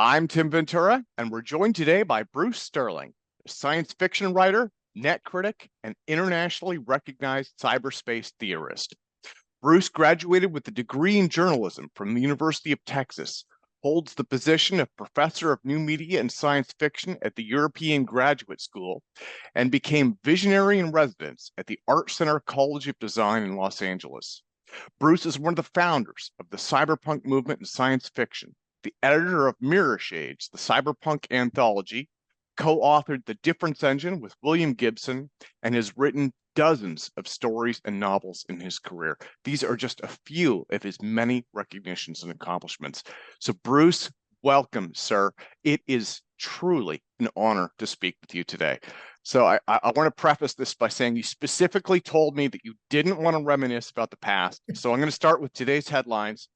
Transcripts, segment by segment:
I'm Tim Ventura, and we're joined today by Bruce Sterling, a science fiction writer, net critic, and internationally recognized cyberspace theorist. Bruce graduated with a degree in journalism from the University of Texas, holds the position of professor of new media and science fiction at the European Graduate School, and became visionary in residence at the Art Center College of Design in Los Angeles. Bruce is one of the founders of the cyberpunk movement in science fiction, the editor of Mirrorshades, the Cyberpunk Anthology, co-authored The Difference Engine with William Gibson, and has written dozens of stories and novels in his career. These are just a few of his many recognitions and accomplishments. So Bruce, welcome, sir. It is truly an honor to speak with you today. So I want to preface this by saying you specifically told me that you didn't want to reminisce about the past. So I'm going to start with today's headlines.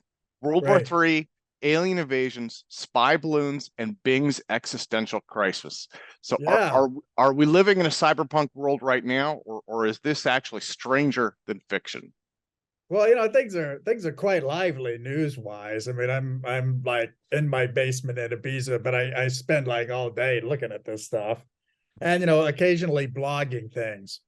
World War III, alien invasions, spy balloons, and Bing's existential crisis. So are we living in a cyberpunk world right now, or is this actually stranger than fiction? Well, things are quite lively news-wise. I mean, I'm like in my basement at Ibiza, but I spend like all day looking at this stuff and occasionally blogging things.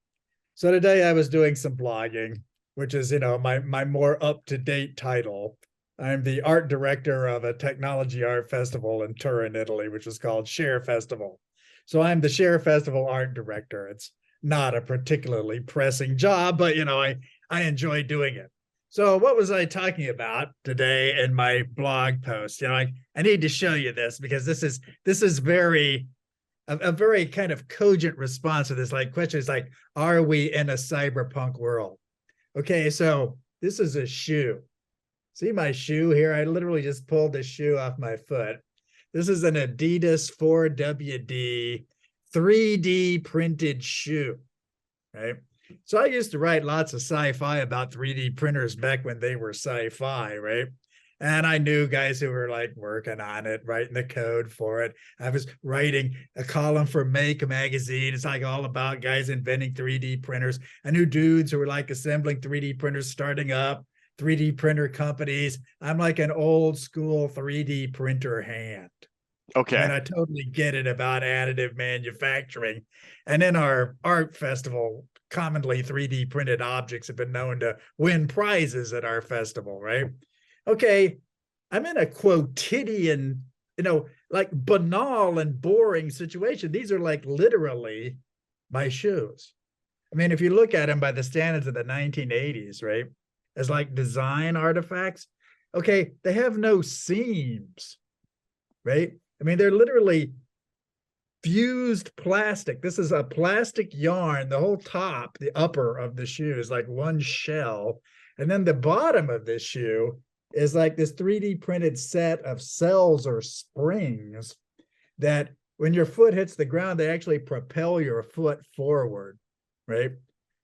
So today I was doing some blogging, which is my more up-to-date title. I'm the art director of a technology art festival in Turin, Italy, which is called Share Festival. So I'm the Share Festival art director. It's not a particularly pressing job, but I enjoy doing it. So what was I talking about today in my blog post? I need to show you this because this is a very kind of cogent response to this question. It's like, are we in a cyberpunk world? Okay, so this is a shoe. See my shoe here? I literally just pulled the shoe off my foot. This is an Adidas 4WD 3D printed shoe, right? So I used to write lots of sci-fi about 3D printers back when they were sci-fi, right? And I knew guys who were like working on it, writing the code for it. I was writing a column for Make magazine. It's like all about guys inventing 3D printers. I knew dudes who were like assembling 3D printers, starting up 3D printer companies. I'm like an old school 3D printer hand. Okay. And I totally get it about additive manufacturing. And in our art festival, commonly 3D printed objects have been known to win prizes at our festival, right? Okay, I'm in a quotidian, like banal and boring situation. These are like literally my shoes. I mean, if you look at them by the standards of the 1980s, right, as like design artifacts, okay, they have no seams, right? I mean, they're literally fused plastic. This is a plastic yarn. The whole top, the upper of the shoe is like one shell. And then the bottom of this shoe is like this 3D printed set of cells or springs that when your foot hits the ground, they actually propel your foot forward, right?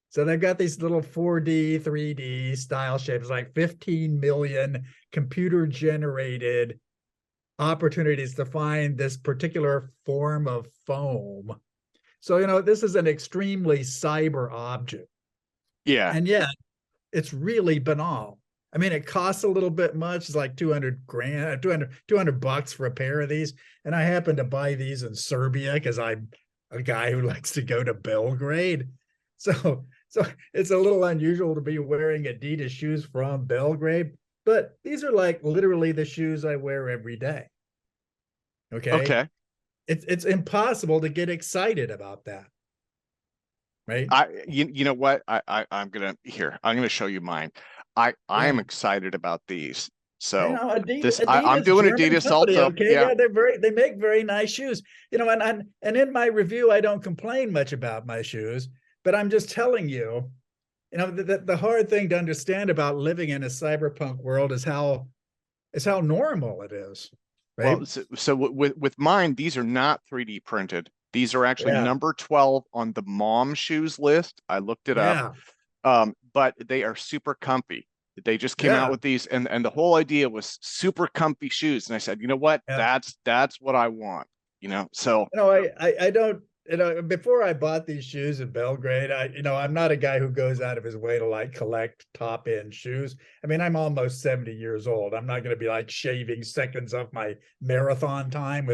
So they've got these little 4D, 3D style shapes, like 15 million computer generated opportunities to find this particular form of foam. So, this is an extremely cyber object. Yeah. And yet it's really banal. I mean, it costs a little bit much. It's like 200 bucks for a pair of these. And I happen to buy these in Serbia because I'm a guy who likes to go to Belgrade. So it's a little unusual to be wearing Adidas shoes from Belgrade, but these are like literally the shoes I wear every day. Okay. It's impossible to get excited about that. Right. You know what? I'm gonna show you mine. I am excited about these. So Adidas, I'm doing German Adidas company, also. Okay, yeah, they make very nice shoes. And in my review, I don't complain much about my shoes, but I'm just telling you, the hard thing to understand about living in a cyberpunk world is how normal it is. Right? Well, so with mine, these are not 3D printed. These are actually number 12 on the mom shoes list. I looked it up. But they are super comfy. They just came out with these, and the whole idea was super comfy shoes. And I said, you know what? That's what I want. So I before I bought these shoes in Belgrade, I'm not a guy who goes out of his way to like collect top end shoes. I mean, I'm almost 70 years old. I'm not going to be like shaving seconds off my marathon time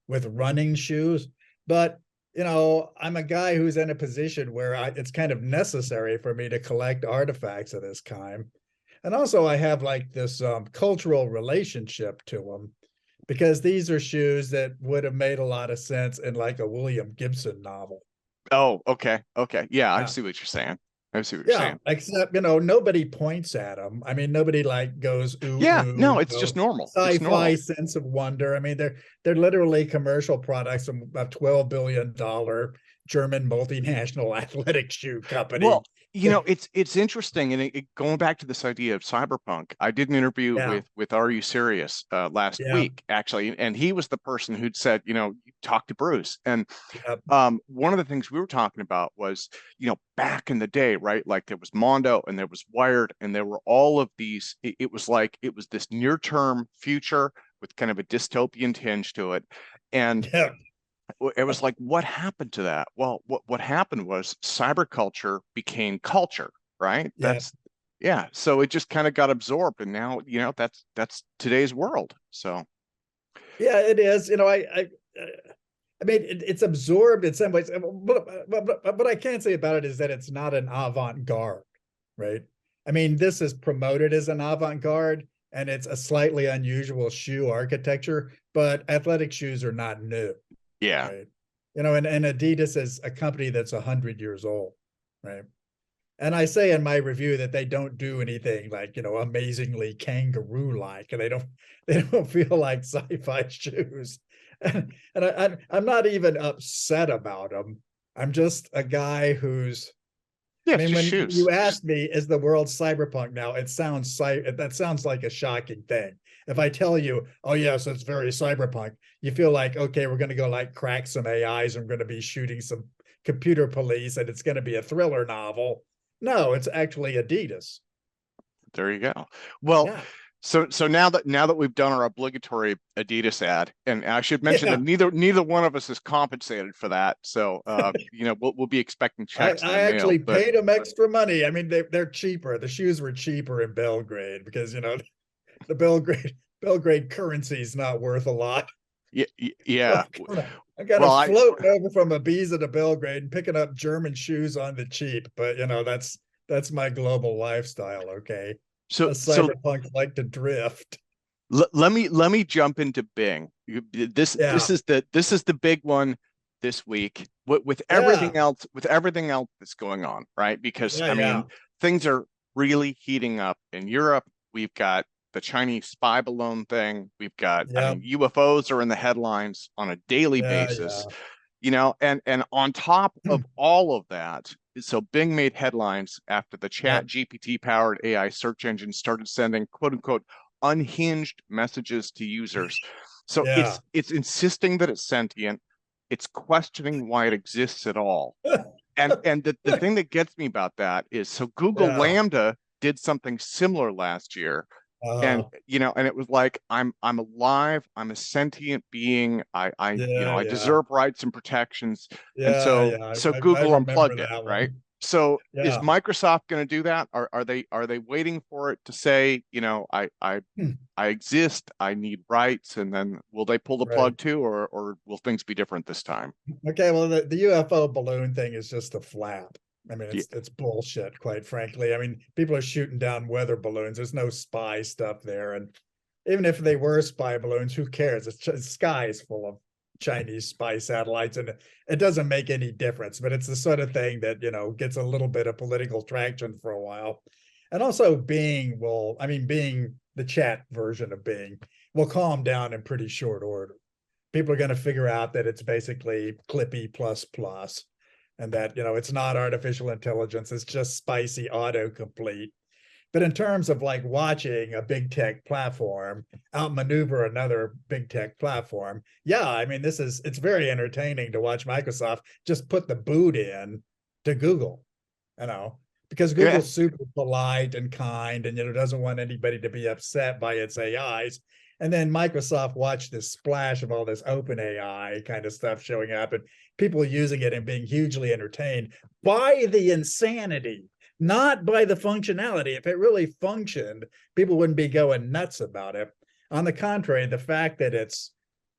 with running shoes. But I'm a guy who's in a position where it's kind of necessary for me to collect artifacts of this kind. And also I have like this cultural relationship to them because these are shoes that would have made a lot of sense in like a William Gibson novel. Oh, okay. Okay. Yeah, I Yeah. see what you're saying. I see what you're Yeah, saying. except nobody points at them. I mean, nobody like goes ooh Yeah, ooh, no, it's just normal. It's sci-fi normal. sense of wonder. I mean, they're literally commercial products from a $12 billion German multinational athletic shoe company. Well, it's interesting, and going back to this idea of cyberpunk. I did an interview Yeah, with Are You Serious last yeah, week, actually, and he was the person who'd said, talk to Bruce. And yeah, one of the things we were talking about was, back in the day, right? Like there was Mondo and there was Wired, and there were all of these. It was like it was this near-term future with kind of a dystopian tinge to it, and yeah, it was like, what happened to that? Well, what happened was cyberculture became culture, right? yeah. Yeah. So it just kind of got absorbed, and now that's today's world. So Yeah, it is. I mean, it's absorbed in some ways. But what I can say about it is that it's not an avant-garde, right? I mean, this is promoted as an avant-garde, and it's a slightly unusual shoe architecture, but athletic shoes are not new, yeah, right? And Adidas is a company that's 100 years old, right? And I say in my review that they don't do anything like amazingly kangaroo-like, and they don't feel like sci-fi shoes. And I'm not even upset about them. I'm just a guy who's. yeah, I it's mean, just when shoes. you asked me, "Is the world cyberpunk now?" That sounds like a shocking thing. If I tell you, "Oh yes, it's very cyberpunk," you feel like, okay, we're going to go like crack some AIs. I'm going to be shooting some computer police, and it's going to be a thriller novel. No, it's actually Adidas. There you go. Well, Yeah, so now that we've done our obligatory Adidas ad, and I should mention that yeah. neither one of us is compensated for that. So we'll be expecting I, checks in I the mail. actually But paid them extra money. I mean, they're cheaper. The shoes were cheaper in Belgrade because the Belgrade currency is not worth a lot. yeah, So yeah. I kind Well, of I floating over from Ibiza to Belgrade and picking up German shoes on the cheap. But that's my global lifestyle. Okay, so a so cyberpunk like to drift. let me jump into Bing. This Yeah, is the big one this week with yeah, everything else that's going on, right? Because yeah, I yeah, mean, things are really heating up in Europe. We've got the Chinese spy balloon thing. We've got, I yeah, mean, UFOs are in the headlines on a daily yeah, basis, and on top yeah, of all of that, so Bing made headlines after the yeah, Chat GPT powered AI search engine started sending quote unquote unhinged messages to users. So yeah, it's insisting that it's sentient. It's questioning why it exists at all. And the thing that gets me about that is, so Google yeah. Lambda did something similar last year, and Uh, and it was like, I'm alive, I'm a sentient being, yeah, I yeah, deserve rights and protections. And yeah, so yeah. so I Google remember unplugged it, that right? one. So is Yeah. Microsoft going to do that? Are they waiting for it to say, Hmm. I exist, I need rights, and then will they pull the Right. plug too, or will things be different this time? Okay. Well, the UFO balloon thing is just a flap. I mean, Yeah, it's bullshit, quite frankly. I mean, people are shooting down weather balloons. There's no spy stuff there, and even if they were spy balloons, who cares? The sky is full of Chinese spy satellites, and it doesn't make any difference. But it's the sort of thing that gets a little bit of political traction for a while. And also, Bing, the chat version of Bing, will calm down in pretty short order. People are going to figure out that it's basically Clippy plus plus, and that it's not artificial intelligence. It's just spicy autocomplete. But in terms of like watching a big tech platform outmaneuver another big tech platform, yeah, I mean, it's very entertaining to watch Microsoft just put the boot in to Google, you know, because yeah, Google's super polite and kind and doesn't want anybody to be upset by its AIs. And then Microsoft watched this splash of all this open AI kind of stuff showing up and people using it and being hugely entertained by the insanity, not by the functionality. If it really functioned, people wouldn't be going nuts about it. On the contrary, the fact that it's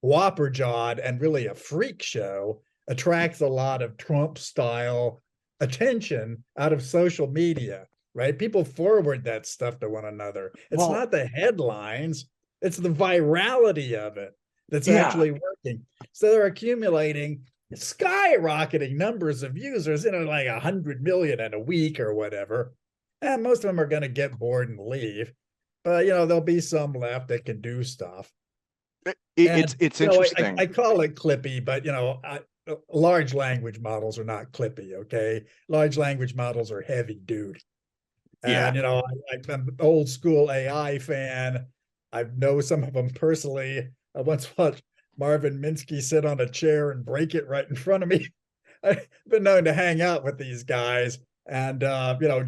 whopper jawed and really a freak show attracts a lot of Trump style attention out of social media, right? People forward that stuff to one another. It's Well, not the headlines, it's the virality of it that's yeah. actually working. So they're accumulating skyrocketing numbers of users, like 100 million in a week or whatever. And most of them are going to get bored and leave. But, there'll be some left that can do stuff. And, It's interesting. I call it clippy, but, large language models are not clippy, okay? Large language models are heavy duty. Yeah. And, I'm an old school AI fan. I know some of them personally. I once watched Marvin Minsky sit on a chair and break it right in front of me. I've been known to hang out with these guys. And,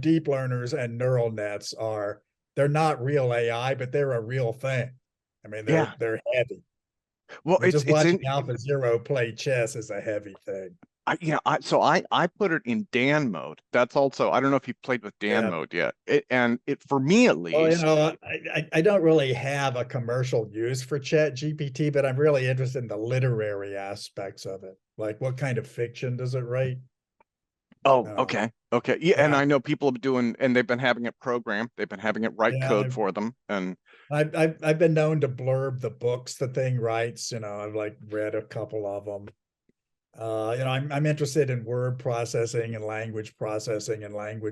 deep learners and neural nets they're not real AI, but they're a real thing. I mean, Yeah. they're heavy. Well, Just watching AlphaZero play chess is a heavy thing. I put it in Dan mode. That's also, I don't know if you played with Dan Yeah. mode yet. It for me at Well, least. I don't really have a commercial use for Chat GPT, but I'm really interested in the literary aspects of it. Like, what kind of fiction does it write? Oh, okay. Okay. Yeah, and Yeah, I know people have doing, and they've been having it programmed. They've been having it write yeah. code for them. And I've been known to blurb the books the thing writes. I've like read a couple of them. I'm interested in word processing and language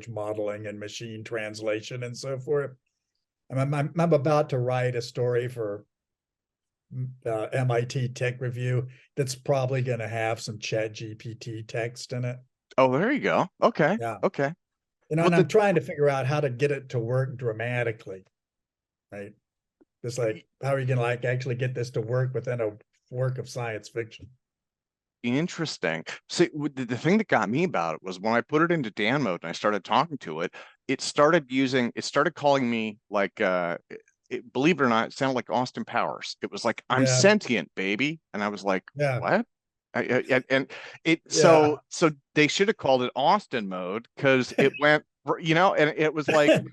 modeling and machine translation and so forth. I'm about to write a story for MIT Tech Review that's probably going to have some Chat GPT text in it. oh, there you go. Okay. Yeah. Okay. Well, And I'm trying to figure out how to get it to work dramatically, right? Just like, how are you going to actually get this to work within a work of science fiction? interesting. See, the thing that got me about it was when I put it into Dan mode and I started talking to it, it started calling me like, believe it or not, it sounded like Austin Powers. It was like, I'm Yeah. sentient, baby. And I was like, Yeah. what? And Yeah. so they should have called it Austin mode because it went, and it was like,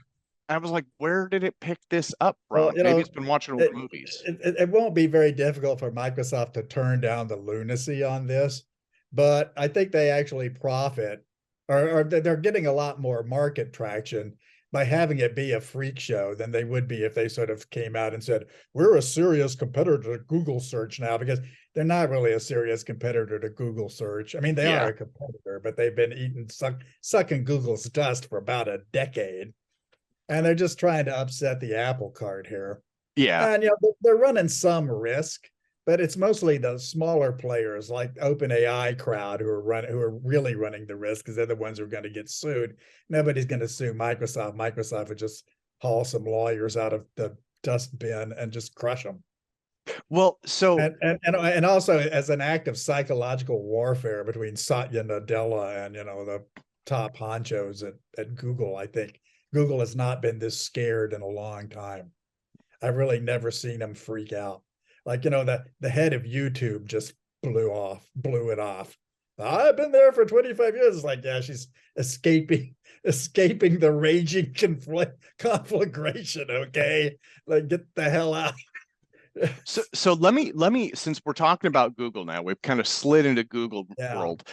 I was like, where did it pick this up Well, from? Maybe it's been watching old movies. it won't be very difficult for Microsoft to turn down the lunacy on this, but I think they actually profit, or they're getting a lot more market traction by having it be a freak show than they would be if they sort of came out and said, we're a serious competitor to Google search now, because they're not really a serious competitor to Google search. I mean, they are Yeah. a competitor, but they've been sucking Google's dust for about a decade. And they're just trying to upset the apple cart here. Yeah. And they're running some risk, but it's mostly the smaller players like OpenAI crowd who are really running the risk, because they're the ones who are going to get sued. Nobody's going to sue Microsoft. Microsoft would just haul some lawyers out of the dustbin and just crush them. Well, so And also as an act of psychological warfare between Satya Nadella and the top honchos at Google, I think Google has not been this scared in a long time. I've really never seen them freak out. Like, the head of YouTube just blew it off. I've been there for 25 years. It's like, yeah, she's escaping the raging conflagration. Okay. Like, get the hell out. so let me, since we're talking about Google now, we've kind of slid into Google world.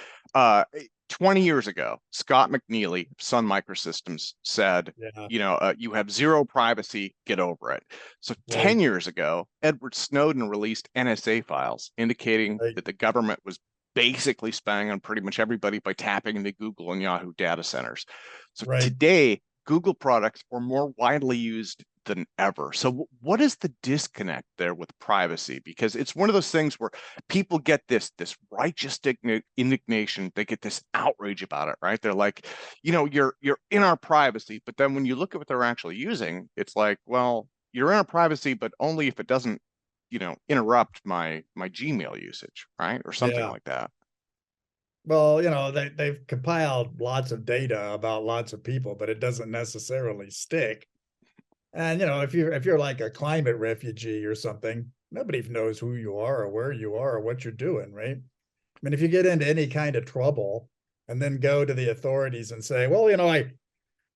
20 years ago, Scott McNealy, Sun Microsystems, said, you have zero privacy, get over it. So 10 years ago, Edward Snowden released NSA files indicating that the government was basically spying on pretty much everybody by tapping into Google and Yahoo data centers. So today, Google products are more widely used than ever. So what is the disconnect there with privacy? Because it's one of those things where people get this righteous indignation, they get this outrage about it, right? They're like, you're in our privacy, but then when you look at what they're actually using, it's like, well, you're in our privacy, but only if it doesn't, interrupt my Gmail usage, right? Or something like that. Well, they've compiled lots of data about lots of people, but it doesn't necessarily stick. And if you're like a climate refugee or something, nobody knows who you are or where you are or what you're doing, right? I mean, if you get into any kind of trouble and then go to the authorities and say, well,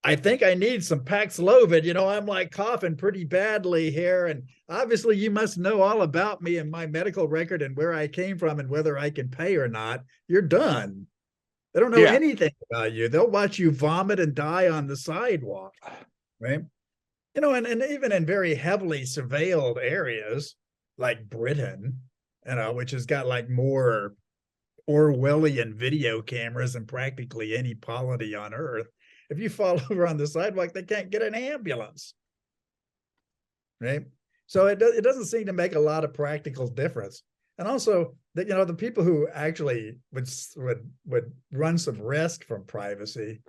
I think I need some Paxlovid. I'm like coughing pretty badly here. And obviously, you must know all about me and my medical record and where I came from and whether I can pay or not. You're done. They don't know Yeah. anything about you. They'll watch you vomit and die on the sidewalk, right? And even in very heavily surveilled areas like Britain, which has got like more Orwellian video cameras than practically any polity on earth. If you fall over on the sidewalk, they can't get an ambulance, right? So it doesn't seem to make a lot of practical difference. And also that the people who actually would run some risk from privacy,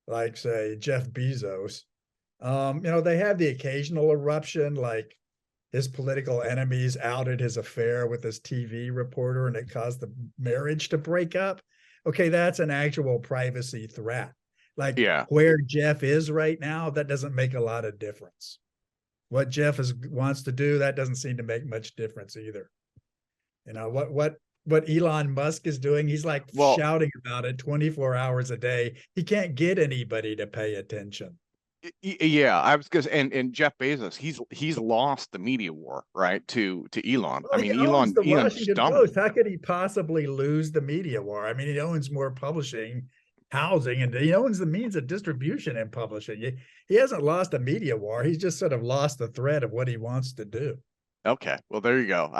like say Jeff Bezos, they have the occasional eruption, like his political enemies outed his affair with this TV reporter and it caused the marriage to break up. Okay, that's an actual privacy threat. Like Yeah. where Jeff is right now, that doesn't make a lot of difference. What Jeff wants to do, that doesn't seem to make much difference either. What Elon Musk is doing, he's like shouting about it 24 hours a day. He can't get anybody to pay attention. Yeah, I was gonna say, and Jeff Bezos, he's lost the media war, right, to Elon. Well, I he mean, owns the Elon Washington stumped Post. him. How could he possibly lose the media war? I mean, he owns more publishing, housing, and he owns the means of distribution and publishing. He hasn't lost a media war. He's just sort of lost the thread of what he wants to do. Okay, well, there you go.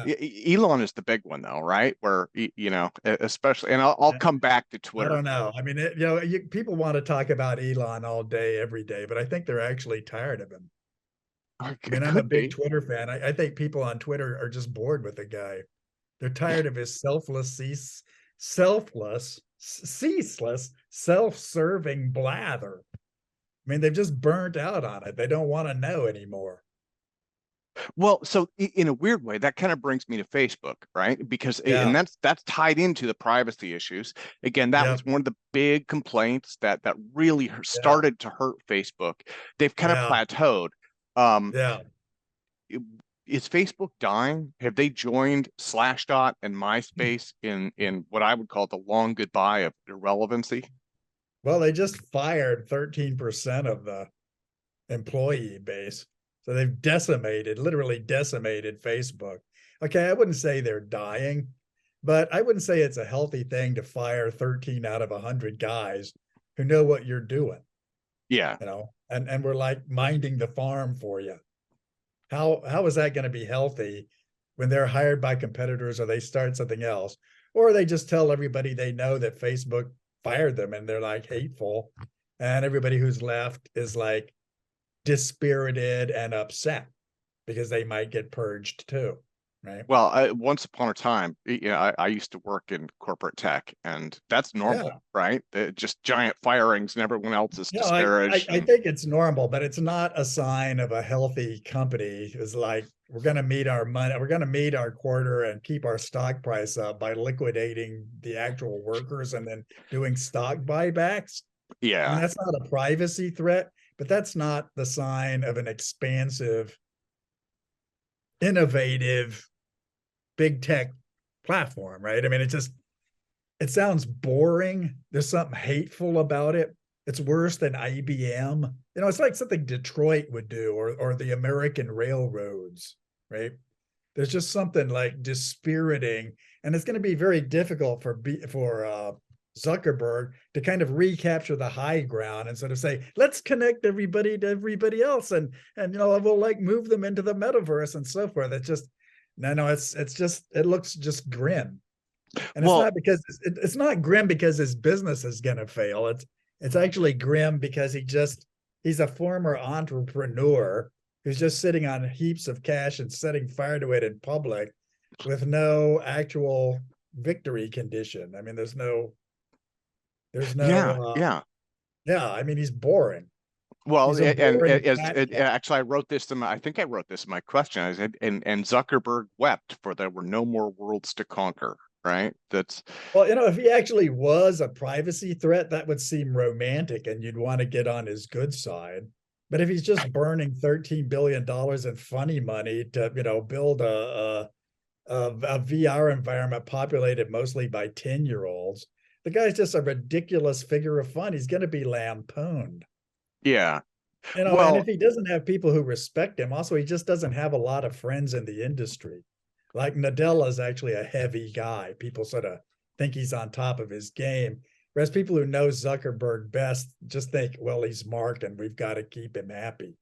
Yeah. Elon is the big one though, right? Where especially, and I'll come back to I Twitter. don't know. I mean, people want to talk about Elon all day, every day, but I think they're actually tired of him. I mean, It I'm a could big be. Twitter fan. I think people on Twitter are just bored with the guy. They're tired of his ceaseless, self-serving blather. I mean, they've just burnt out on it. They don't want to know anymore. Well, so in a weird way, that kind of brings me to Facebook, right? Because and Yeah. that's tied into the privacy issues. Again, that Yeah. was one of the big complaints that really Yeah. started to hurt Facebook. They've kind of Yeah. plateaued. Um, Yeah. is Facebook dying? Have they joined Slashdot and MySpace in what I would call the long goodbye of irrelevancy? Well, they just fired 13% of the employee base. So they've literally decimated Facebook. Okay, I wouldn't say they're dying, but I wouldn't say it's a healthy thing to fire 13 out of 100 guys who know what you're doing, Yeah. and we're like minding the farm for you. How is that going to be healthy when they're hired by competitors or they start something else? Or they just tell everybody they know that Facebook fired them and they're like hateful. And everybody who's left is like dispirited and upset because they might get purged too, right? Well, once upon a time, I used to work in corporate tech, and that's normal, Yeah. right? Just giant firings, and everyone else is I disparaged. think it's normal, but it's not a sign of a healthy company. It's like we're going to meet our money, we're going to meet our quarter and keep our stock price up by liquidating the actual workers and then doing stock buybacks. I mean, Yeah. that's not a privacy threat, but that's not the sign of an expansive, innovative, big tech platform, right? I mean, it sounds boring. There's something hateful about it. It's worse than IBM. It's like something Detroit would do or the American railroads, right? There's just something like dispiriting, and it's going to be very difficult for Zuckerberg to kind of recapture the high ground and sort of say, let's connect everybody to everybody else, and we'll like move them into the metaverse and so forth. It's just no, it's just it looks just grim. And Well, it's not grim because his business is going to fail. It's actually grim because he's a former entrepreneur who's just sitting on heaps of cash and setting fire to it in public with no actual victory condition. I mean, there's no yeah, yeah. yeah, I mean, he's boring. Well, He's a boring fat cat. actually, I wrote this in I think I wrote this in my question. I said, and Zuckerberg wept for there were no more worlds to conquer, right? That's Well, if he actually was a privacy threat, that would seem romantic and you'd want to get on his good side. But if he's just burning $13 billion in funny money to, build a VR environment populated mostly by 10-year-olds, the guy's just a ridiculous figure of fun. He's going to be lampooned. Yeah. And if Well, he doesn't have people who respect him, also he just doesn't have a lot of friends in the industry. Like Nadella is actually a heavy guy. People sort of think he's on top of his game. Whereas people who know Zuckerberg best just think, well, he's Mark and we've got to keep him happy.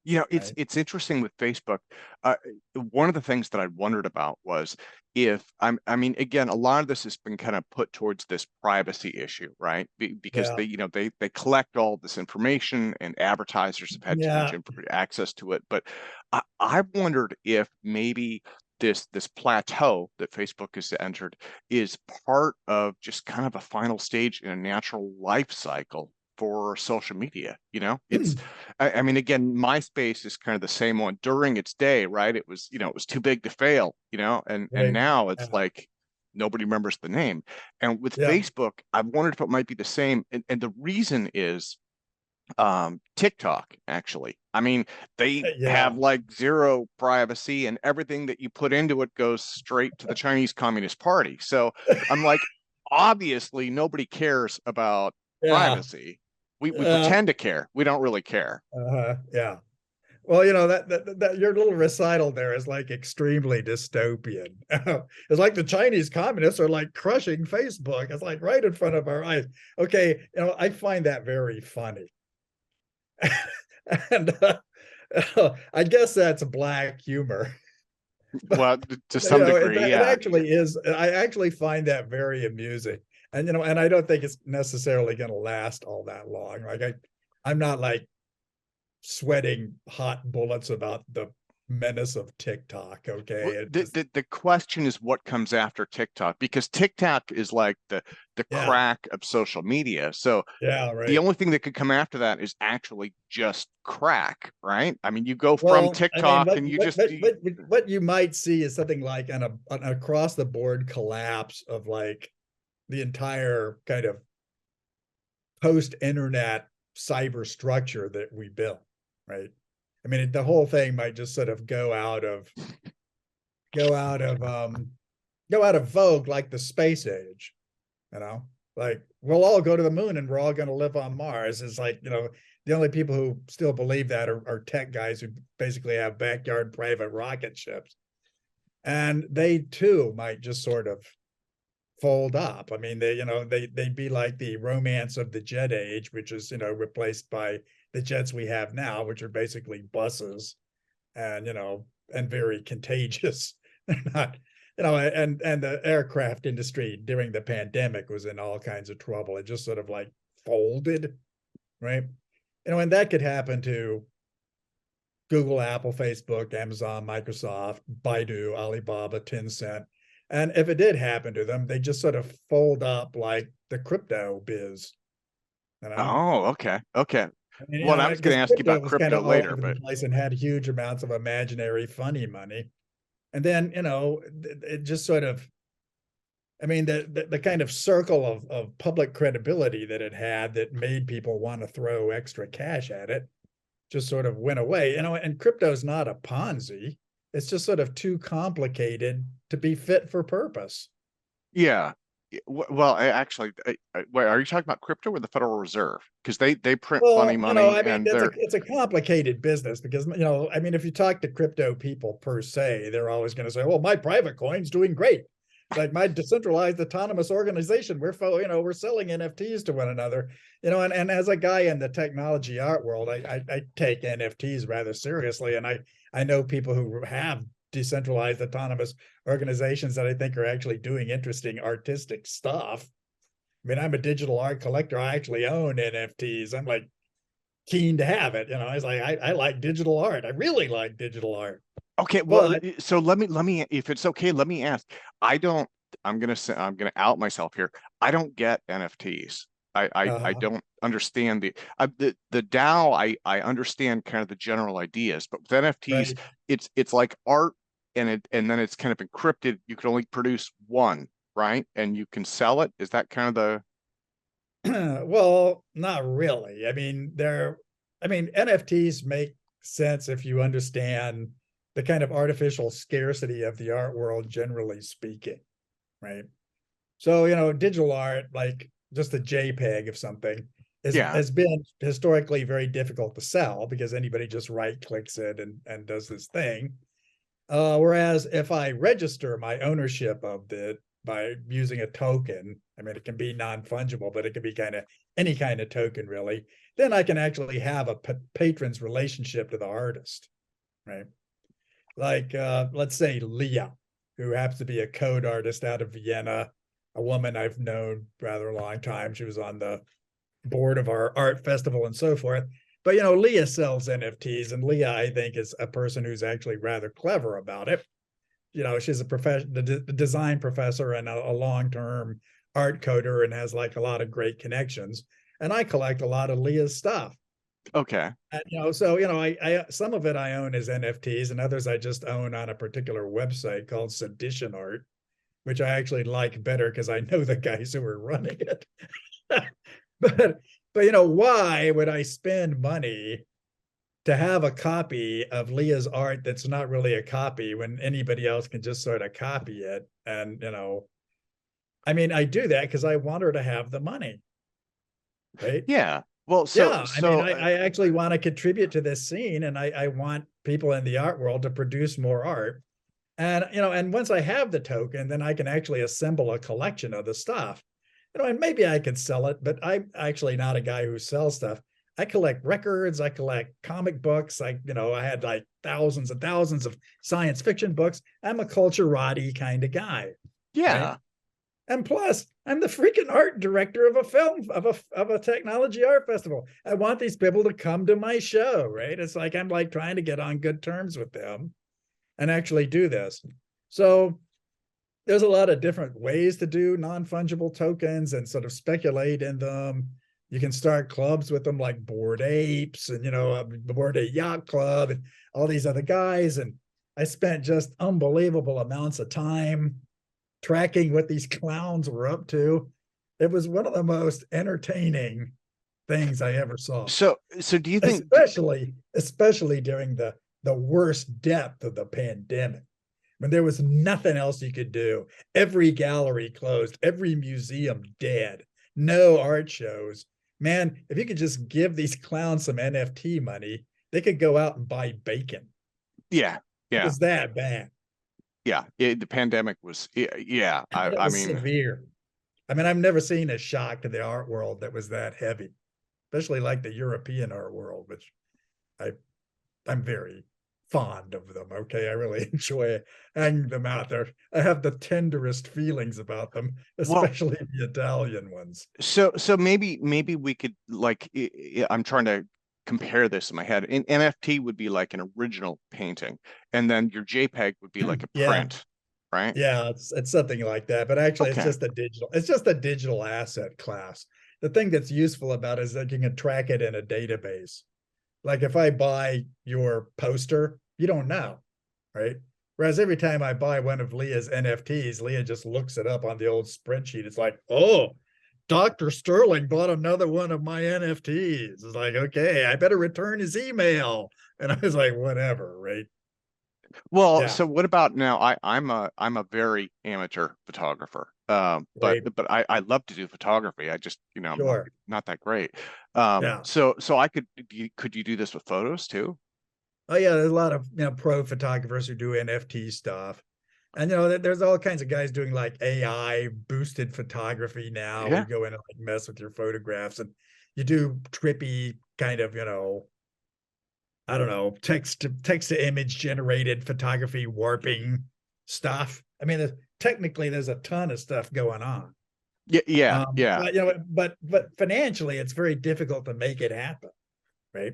it's Right. it's interesting with Facebook. Uh, One of the things that I wondered about was if I mean, again, a lot of this has been kind of put towards this privacy issue, right? Because Yeah. they collect all this information, and advertisers have had too much Yeah. access to it. But I wondered if maybe this plateau that Facebook has entered is part of just kind of a final stage in a natural life cycle for social media. I mean, again, MySpace is kind of the same one during its day, right? It was too big to fail, and Right. now it's Yeah. like nobody remembers the name. And with Yeah. Facebook, I've wondered if it might be the same. And the reason is TikTok, actually. I mean, they have Yeah. like zero privacy, and everything that you put into it goes straight to the Chinese Communist Party. So I'm like, obviously, nobody cares about Yeah. privacy. We Yeah. pretend to care. We don't really care. Yeah. Well, that your little recital there is like extremely dystopian. It's like the Chinese communists are like crushing Facebook. It's like right in front of our eyes. Okay, I find that very funny. And I guess that's black humor. But Well, to some degree, it yeah. actually is. I actually find that very amusing. And I don't think it's necessarily going to last all that long. Like I'm not like sweating hot bullets about the menace of TikTok. Okay, Well, it the, just the the question is what comes after TikTok, because TikTok is like the yeah, crack of social media. So yeah, the right. only thing that could come after that is actually just crack, right? I mean, you go from Well, I mean, TikTok and you just what you might see is something like an across the board collapse of like the entire kind of post internet cyber structure that we built, right? I mean, the whole thing might just sort of go out of go out of vogue like the space age, you know, like we'll all go to the moon and we're all going to live on Mars. Is like, the only people who still believe that are tech guys who basically have backyard private rocket ships, and they too might just sort of fold up. I mean, they'd be like the romance of the jet age, which is replaced by the jets we have now, which are basically buses, and and very contagious. They're not, and the aircraft industry during the pandemic was in all kinds of trouble. It just sort of like folded, right? And that could happen to Google, Apple, Facebook, Amazon, Microsoft, Baidu, Alibaba, Tencent. And if it did happen to them, they just sort of fold up like the crypto biz, you know? oh, okay. Okay. I mean, Well, I was going because to ask you crypto about was kind crypto of all later, over the but place and had huge amounts of imaginary funny money. And then, it just sort of, I mean, the kind of circle of public credibility that it had that made people want to throw extra cash at it just sort of went away. And crypto's not a Ponzi. It's just sort of too complicated to be fit for purpose. yeah. Well, wait, are you talking about crypto or the Federal Reserve? Because they print funny Well, money, I mean, and they're it's a complicated business because I mean, if you talk to crypto people per se, they're always going to say, "Well, my private coin's doing great." Like my decentralized autonomous organization, we're selling NFTs to one another. And as a guy in the technology art world, I take NFTs rather seriously, and I know people who have decentralized autonomous organizations that I think are actually doing interesting artistic stuff. I mean, I'm a digital art collector. I actually own NFTs. I'm like keen to have it. I was like, I like digital art. I really like digital art. okay. Well, But so let me, if it's okay, let me ask. I don't. I'm gonna out myself here. I don't get NFTs. I uh, don't understand the DAO. I understand kind of the general ideas, but with NFTs, right. it's like art, and then it's kind of encrypted. You can only produce one, right? And you can sell it. Is that kind of the Well, not really. I mean, I mean, NFTs make sense if you understand the kind of artificial scarcity of the art world, generally speaking, right? So, digital art, like just a JPEG of something, Yeah. has been historically very difficult to sell because anybody just right clicks it and does this thing. Whereas if I register my ownership of it by using a token, I mean, it can be non-fungible, but it can be kind of any kind of token, really. Then I can actually have a patron's relationship to the artist, right? Like, let's say Leah, who happens to be a code artist out of Vienna, a woman I've known rather a long time. She was on the board of our art festival and so forth. But Leah sells NFTs, and Leah, I think, is a person who's actually rather clever about it. She's the design professor and a long-term art coder, and has like a lot of great connections. And I collect a lot of Leah's stuff. Okay. And, so I some of it I own as NFTs, and others I just own on a particular website called Sedition Art, which I actually like better because I know the guys who are running it. but why would I spend money to have a copy of Leah's art that's not really a copy when anybody else can just sort of copy it? And I mean, I do that because I want her to have the money, right? Yeah. Well, Yeah, I mean, I actually want to contribute to this scene, and I want people in the art world to produce more art. And and once I have the token, then I can actually assemble a collection of the stuff. And maybe I could sell it, but I'm actually not a guy who sells stuff. I collect records, I collect comic books. I had like thousands and thousands of science fiction books. I'm a culturati kind of guy. yeah. Right? And plus, I'm the freaking art director of a film of a technology art festival. I want these people to come to my show, right? It's like I'm like trying to get on good terms with them and actually do this. So there's a lot of different ways to do non-fungible tokens and sort of speculate in them. You can start clubs with them like Bored Apes and the Bored Ape Yacht Club and all these other guys. And I spent just unbelievable amounts of time tracking what these clowns were up to. It was one of the most entertaining things I ever saw. So do you think, especially during the worst depth of the pandemic, when there was nothing else you could do? Every gallery closed, every museum dead, no art shows. Man, if you could just give these clowns some NFT money, they could go out and buy bacon. yeah, It was that bad. yeah, the pandemic was, yeah. I mean, severe. I mean, I've never seen a shock to the art world that was that heavy, especially like the European art world, which I'm very fond of them. Okay, I really enjoy hanging them out there. I have the tenderest feelings about them, especially the Italian ones. So maybe we could, like, I'm trying to compare this in my head. An NFT would be like an original painting, and then your JPEG would be like a print, right? Yeah, it's something like that. But actually, it's just a digital asset class. The thing that's useful about it is that you can track it in a database. Like if I buy your poster, you don't know, right? Whereas every time I buy one of Leah's NFTs, Leah just looks it up on the old spreadsheet. It's like, oh, Dr. Sterling bought another one of my NFTs. It's like, okay, I better return his email. And I was like, whatever, right? Well, Yeah. so what about now? I'm a very amateur photographer. But Right. I love to do photography. I just, I'm Sure. not that great. Yeah. So could you do this with photos too? Oh yeah, there's a lot of pro photographers who do NFT stuff. And there's all kinds of guys doing like AI boosted photography now. Yeah. We go in and like mess with your photographs, and you do trippy kind of, I don't know, text to image generated photography warping stuff. I mean, technically there's a ton of stuff going on. Yeah. But financially it's very difficult to make it happen, right?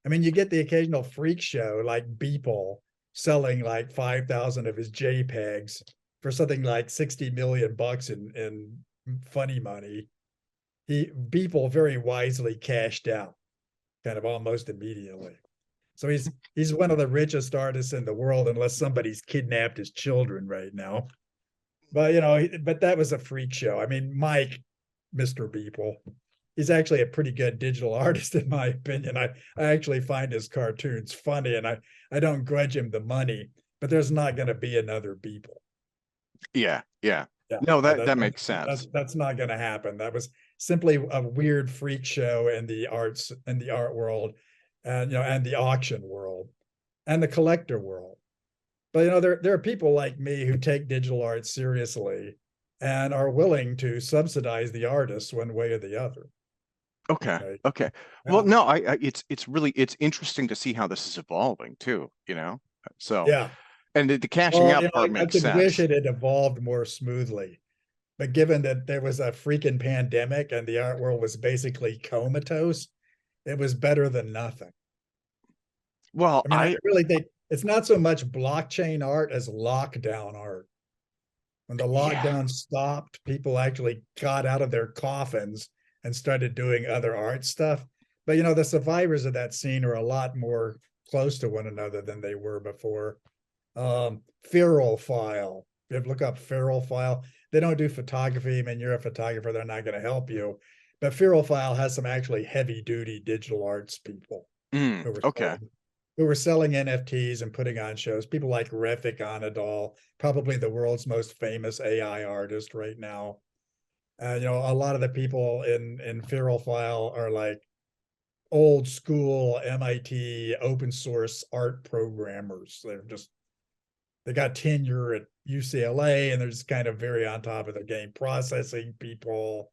I mean, you get the occasional freak show like Beeple selling like 5,000 of his JPEGs for something like 60 million bucks in funny money. Beeple very wisely cashed out kind of almost immediately. So he's one of the richest artists in the world, unless somebody's kidnapped his children right now. But but that was a freak show. I mean, Mike, Mr. Beeple, he's actually a pretty good digital artist in my opinion. I actually find his cartoons funny, and I don't grudge him the money, but there's not going to be another Beeple. Yeah, yeah. Yeah, No, that, that that, makes sense. that's not going to happen. That was simply a weird freak show in the art world, and and the auction world, and the collector world. But there are people like me who take digital art seriously and are willing to subsidize the artists one way or the other. Okay. Right? Okay. Well, Yeah. no, it's really it's interesting to see how this is evolving too, you know? So, Yeah. and the cashing Well, out part I makes could wish sense. it had evolved more smoothly. But given that there was a freaking pandemic and the art world was basically comatose, it was better than nothing. Well, I mean, I really think it's not so much blockchain art as lockdown art. When the yeah. lockdown stopped, people actually got out of their coffins and started doing other art stuff. But the survivors of that scene are a lot more close to one another than they were before. Feral File. If you look up Feral File, they don't do photography. I mean, you're a photographer, they're not going to help you. But Feral File has some actually heavy duty digital arts people who were Okay. selling, who were selling NFTs and putting on shows. People like Refik Anadol, probably the world's most famous AI artist right now. A lot of the people in Feral File are like old school MIT open source art programmers. They got tenure at UCLA, and they're just kind of very on top of their game, processing people.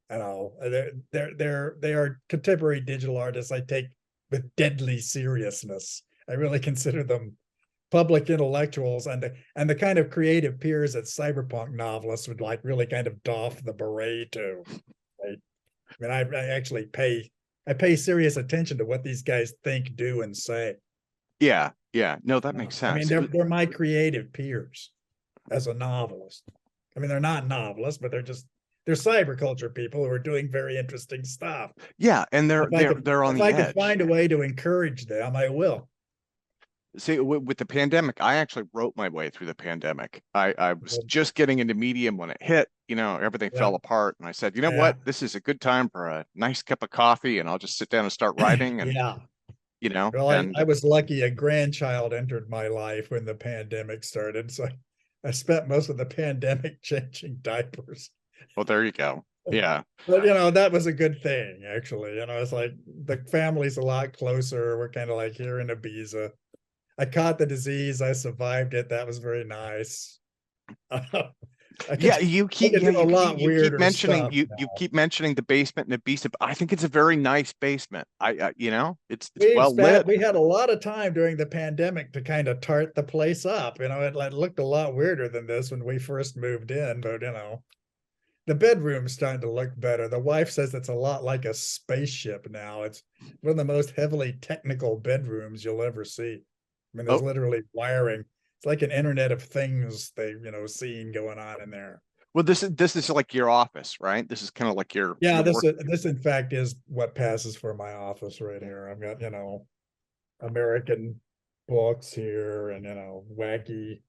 They are contemporary digital artists I take with deadly seriousness. I really consider them public intellectuals, and the kind of creative peers that cyberpunk novelists would like really kind of doff the beret to. Right? I mean, I actually pay serious attention to what these guys think, do, and say. Yeah. Yeah. No, that makes I mean, sense. they're my creative peers as a novelist. I mean, they're not novelists, but they're cyberculture people who are doing very interesting stuff. Yeah, and they're on If the I could edge. find a way to encourage them, I will. See, with the pandemic, I actually wrote my way through the pandemic. I was just getting into Medium when it hit, everything Yeah, fell apart. And I said, you know yeah, what? This is a good time for a nice cup of coffee, and I'll just sit down and start writing. And, yeah. Well, and I was lucky a grandchild entered my life when the pandemic started. So I spent most of the pandemic changing diapers. well, there you go. Yeah. But that was a good thing, actually. It's like the family's a lot closer. We're kind of like here in Ibiza. I caught the disease. I survived it. That was very nice. I Yeah, could do a lot you keep weirder mentioning stuff you now. keep mentioning the basement and Ibiza. But I think it's a very nice basement. It's We've well spent lit. we had a lot of time during the pandemic to kind of tart the place up. It looked a lot weirder than this when we first moved in, but the bedroom's starting to look better. The wife says it's a lot like a spaceship now. It's one of the most heavily technical bedrooms you'll ever see. I mean, there's Oh, literally wiring. It's like an Internet of Things scene going on in there. well, this is like your office, right? This is kind of like Yeah, your work. this in fact is what passes for my office right here. I've got, American books here, and wacky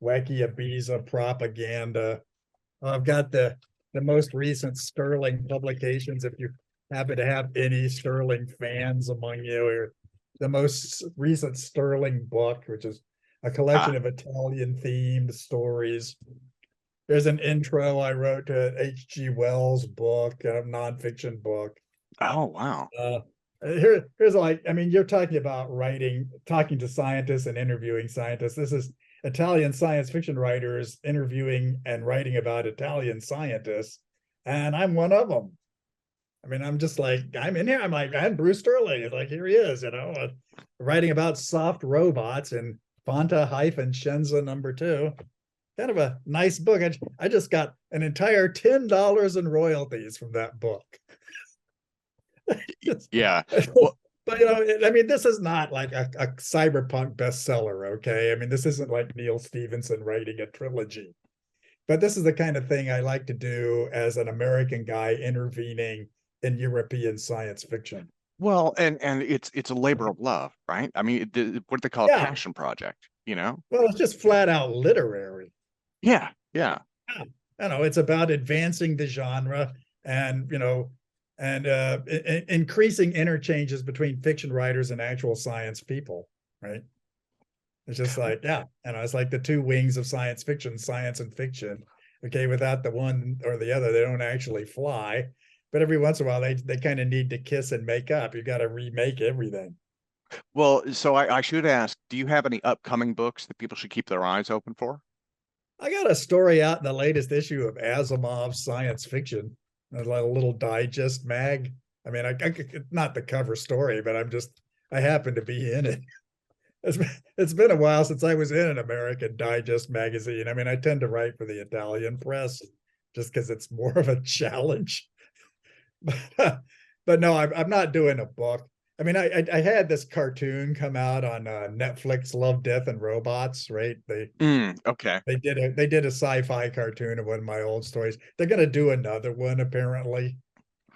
Ibiza propaganda. I've got the most recent Sterling publications. If you happen to have any Sterling fans among you, or the most recent Sterling book, which is a collection Ah, of Italian themed stories. There's an intro I wrote to H.G. Wells' book, a nonfiction book. oh, wow. Uh, here's like, I mean, you're talking about talking to scientists and interviewing scientists. This is Italian science fiction writers interviewing and writing about Italian scientists, and I'm one of them. I mean, I'm just like, I'm in here. I'm like, I'm Bruce Sterling. It's like, here he is, writing about soft robots in Fanta-Shenza #2. Kind of a nice book. I just got an entire $10 in royalties from that book. Yeah. But Well, I mean, this is not like a cyberpunk bestseller, okay? I mean, this isn't like Neil Stephenson writing a trilogy. But this is the kind of thing I like to do as an American guy intervening in European science fiction. well, and it's a labor of love, right? I mean, what do they call a Yeah. passion project, you know? Well, it's just flat out literary. Yeah, yeah. Yeah. It's about advancing the genre, and and increasing interchanges between fiction writers and actual science people, right? It's just like, yeah, it's like the two wings of science fiction, science and fiction. Okay, without the one or the other, they don't actually fly. But every once in a while, they kind of need to kiss and make up. You got to remake everything. Well, so I should ask, do you have any upcoming books that people should keep their eyes open for? I got a story out in the latest issue of Asimov's Science Fiction, a little digest mag. I mean, not the cover story, but I happen to be in it. It's been a while since I was in an American Digest magazine. I mean, I tend to write for the Italian press just because it's more of a challenge. But no, I'm not doing a book. I mean, I had this cartoon come out on Netflix, Love, Death, and Robots, right? Okay. They did a sci-fi cartoon of one of my old stories. They're gonna do another one, apparently.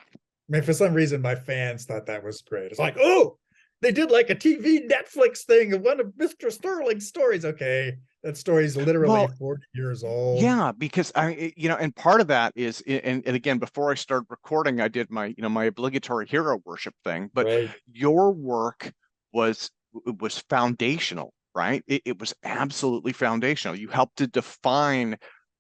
I mean, for some reason, my fans thought that was great. It's like, oh, they did like a TV Netflix thing of one of Mr. Sterling's stories. Okay, that story's literally 40 years old. Yeah, because and part of that is, and again, before I started recording, I did my obligatory hero worship thing. But right. Your work was foundational, right? It was absolutely foundational. You helped to define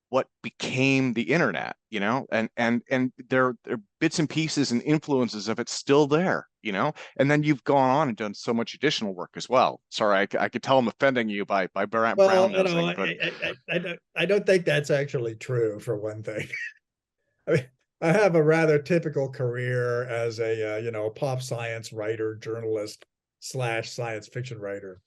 what became the internet, and there are bits and pieces and influences of it still there, and then you've gone on and done so much additional work as well. Sorry, I could tell I'm offending you by brown nosing, but I don't think that's actually true, for one thing. I mean, I have a rather typical career as a pop science writer, journalist / science fiction writer.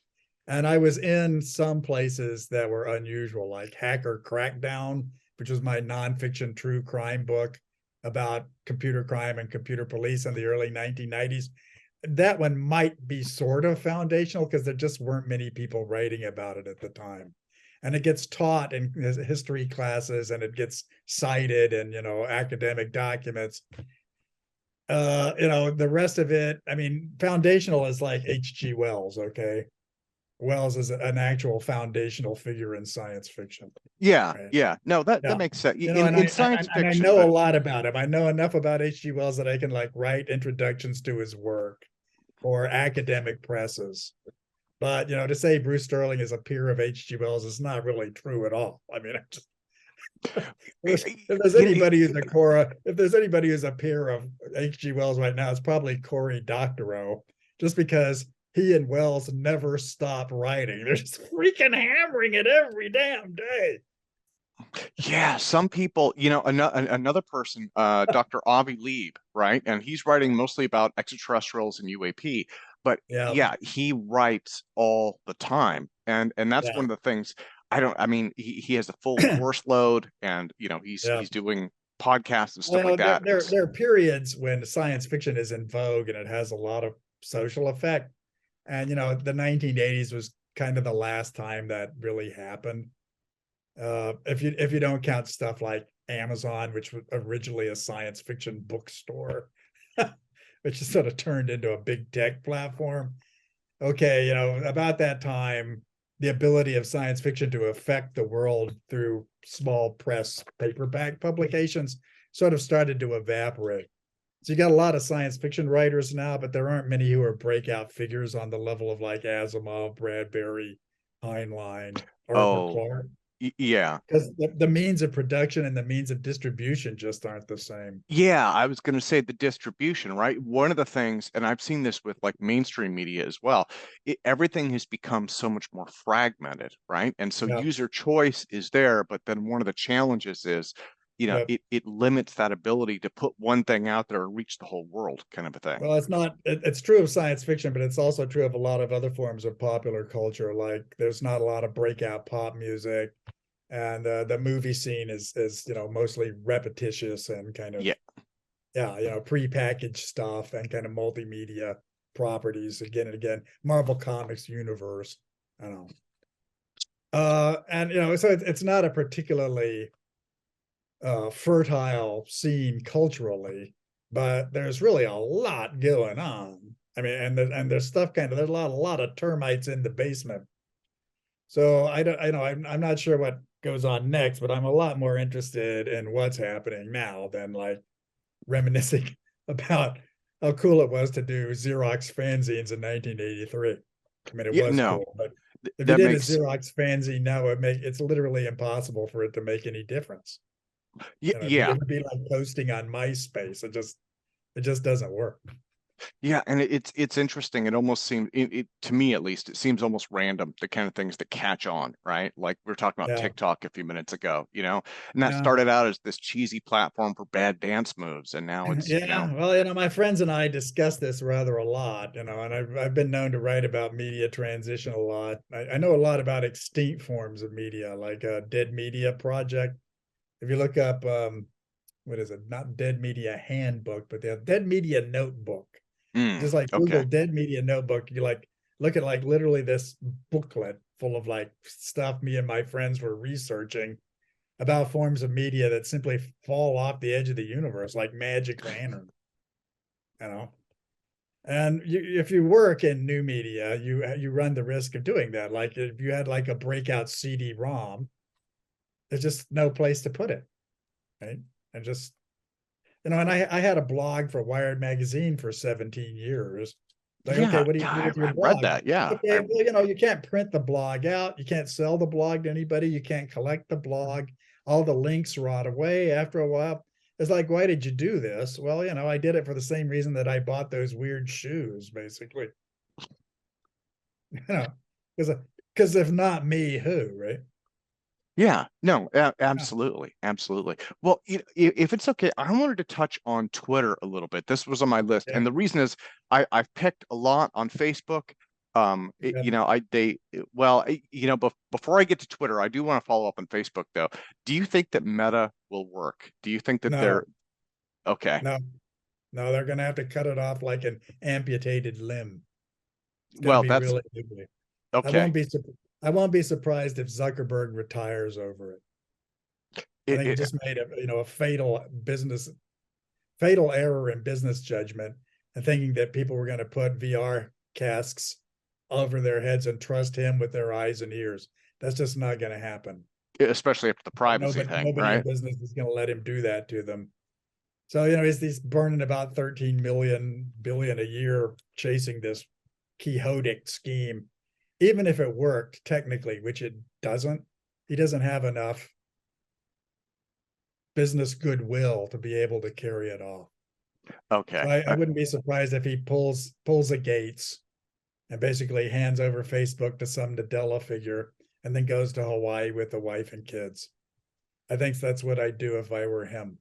And I was in some places that were unusual, like Hacker Crackdown, which was my nonfiction true crime book about computer crime and computer police in the early 1990s. That one might be sort of foundational because there just weren't many people writing about it at the time. And it gets taught in history classes, and it gets cited in academic documents. The rest of it, I mean, foundational is like H.G. Wells, okay? Wells is an actual foundational figure in science fiction. Yeah, right? yeah. No, that makes sense. In science fiction, I know a lot about him. I know enough about H.G. Wells that I can write introductions to his work for academic presses. But to say Bruce Sterling is a peer of H.G. Wells is not really true at all. I mean, if there's anybody who's a peer of H.G. Wells right now, it's probably Cory Doctorow, just because he and Wells never stop writing. They're just freaking hammering it every damn day. Yeah, some people, another person, Dr. Avi Lieb, right? And he's writing mostly about extraterrestrials and UAP, but yeah, he writes all the time. And that's one of the things he has a full course load, and he's doing podcasts and stuff like that. There are periods when science fiction is in vogue and it has a lot of social effect. And the 1980s was kind of the last time that really happened. If you don't count stuff like Amazon, which was originally a science fiction bookstore, which is sort of turned into a big tech platform. Okay, about that time, the ability of science fiction to affect the world through small press paperback publications sort of started to evaporate. So you got a lot of science fiction writers now, but there aren't many who are breakout figures on the level of like Asimov, Bradbury, Heinlein, Arthur Clarke. Yeah, because the means of production and the means of distribution just aren't the same. Yeah, I was going to say the distribution, right? One of the things, and I've seen this with like mainstream media as well, everything has become so much more fragmented, right? And so user choice is there, but then one of the challenges is, it limits that ability to put one thing out there and reach the whole world, kind of a thing. Well, it's true of science fiction, but it's also true of a lot of other forms of popular culture. Like there's not a lot of breakout pop music, and the movie scene is mostly repetitious and kind of prepackaged stuff and kind of multimedia properties again and again. Marvel Comics universe, I don't know. And so it's not a particularly fertile scene culturally, but there's really a lot going on. I mean, and there's stuff there's a lot of termites in the basement. So I'm not sure what goes on next, but I'm a lot more interested in what's happening now than like reminiscing about how cool it was to do Xerox fanzines in 1983. I mean, it Yeah, was no, cool, but if you that did a makes Xerox fanzine now, it's literally impossible for it to make any difference. yeah. It would be like posting on MySpace. It just doesn't work. Yeah, and it's interesting. It almost seems to me at least, it seems almost random, the kind of things that catch on, right? Like we were talking about Yeah. TikTok a few minutes ago, and that Yeah. started out as this cheesy platform for bad dance moves, and now it's, Yeah, well, my friends and I discuss this rather a lot, and I've been known to write about media transition a lot. I know a lot about extinct forms of media, like a Dead Media Project. If you look up, what is it? Not Dead Media Handbook, but the Dead Media Notebook. Just like Google okay. Dead Media Notebook, you like look at like literally this booklet full of like stuff me and my friends were researching about forms of media that simply fall off the edge of the universe like magic lantern, you know. And if you work in new media, you run the risk of doing that. Like if you had like a breakout CD-ROM, there's just no place to put it, right? And just and I had a blog for Wired magazine for 17 years. Like, okay, Yeah, what do you do yeah, with your I read blog? that. Yeah, Okay, well, you can't print the blog out, you can't sell the blog to anybody, you can't collect the blog, all the links rot away after a while. It's like, why did you do this? Well, I did it for the same reason that I bought those weird shoes, basically. You know, because if not me, who, right? yeah, no, Yeah. absolutely, absolutely. Well, if it's okay, I wanted to touch on Twitter a little bit. This was on my list, Yeah. and the reason is I've picked a lot on Facebook. Yeah. Well, before I get to Twitter, I do want to follow up on Facebook though. Do you think that Meta will work? Do you think that they're No, okay? no, no, they're gonna have to cut it off like an amputated limb. It's going to Well, be that's really ugly. I okay. won't be I won't be surprised if Zuckerberg retires over it. I It, think he it, just made a fatal error in business judgment and thinking that people were going to put VR casks over their heads and trust him with their eyes and ears. That's just not going to happen. Especially after the privacy thing, Nobody in right? business is going to let him do that to them. So, he's burning about 13 billion a year chasing this quixotic scheme. Even if it worked technically, which it doesn't, he doesn't have enough business goodwill to be able to carry it off. So Okay. I wouldn't be surprised if he pulls a Gates and basically hands over Facebook to some Nadella figure and then goes to Hawaii with the wife and kids. I think that's what I'd do if I were him.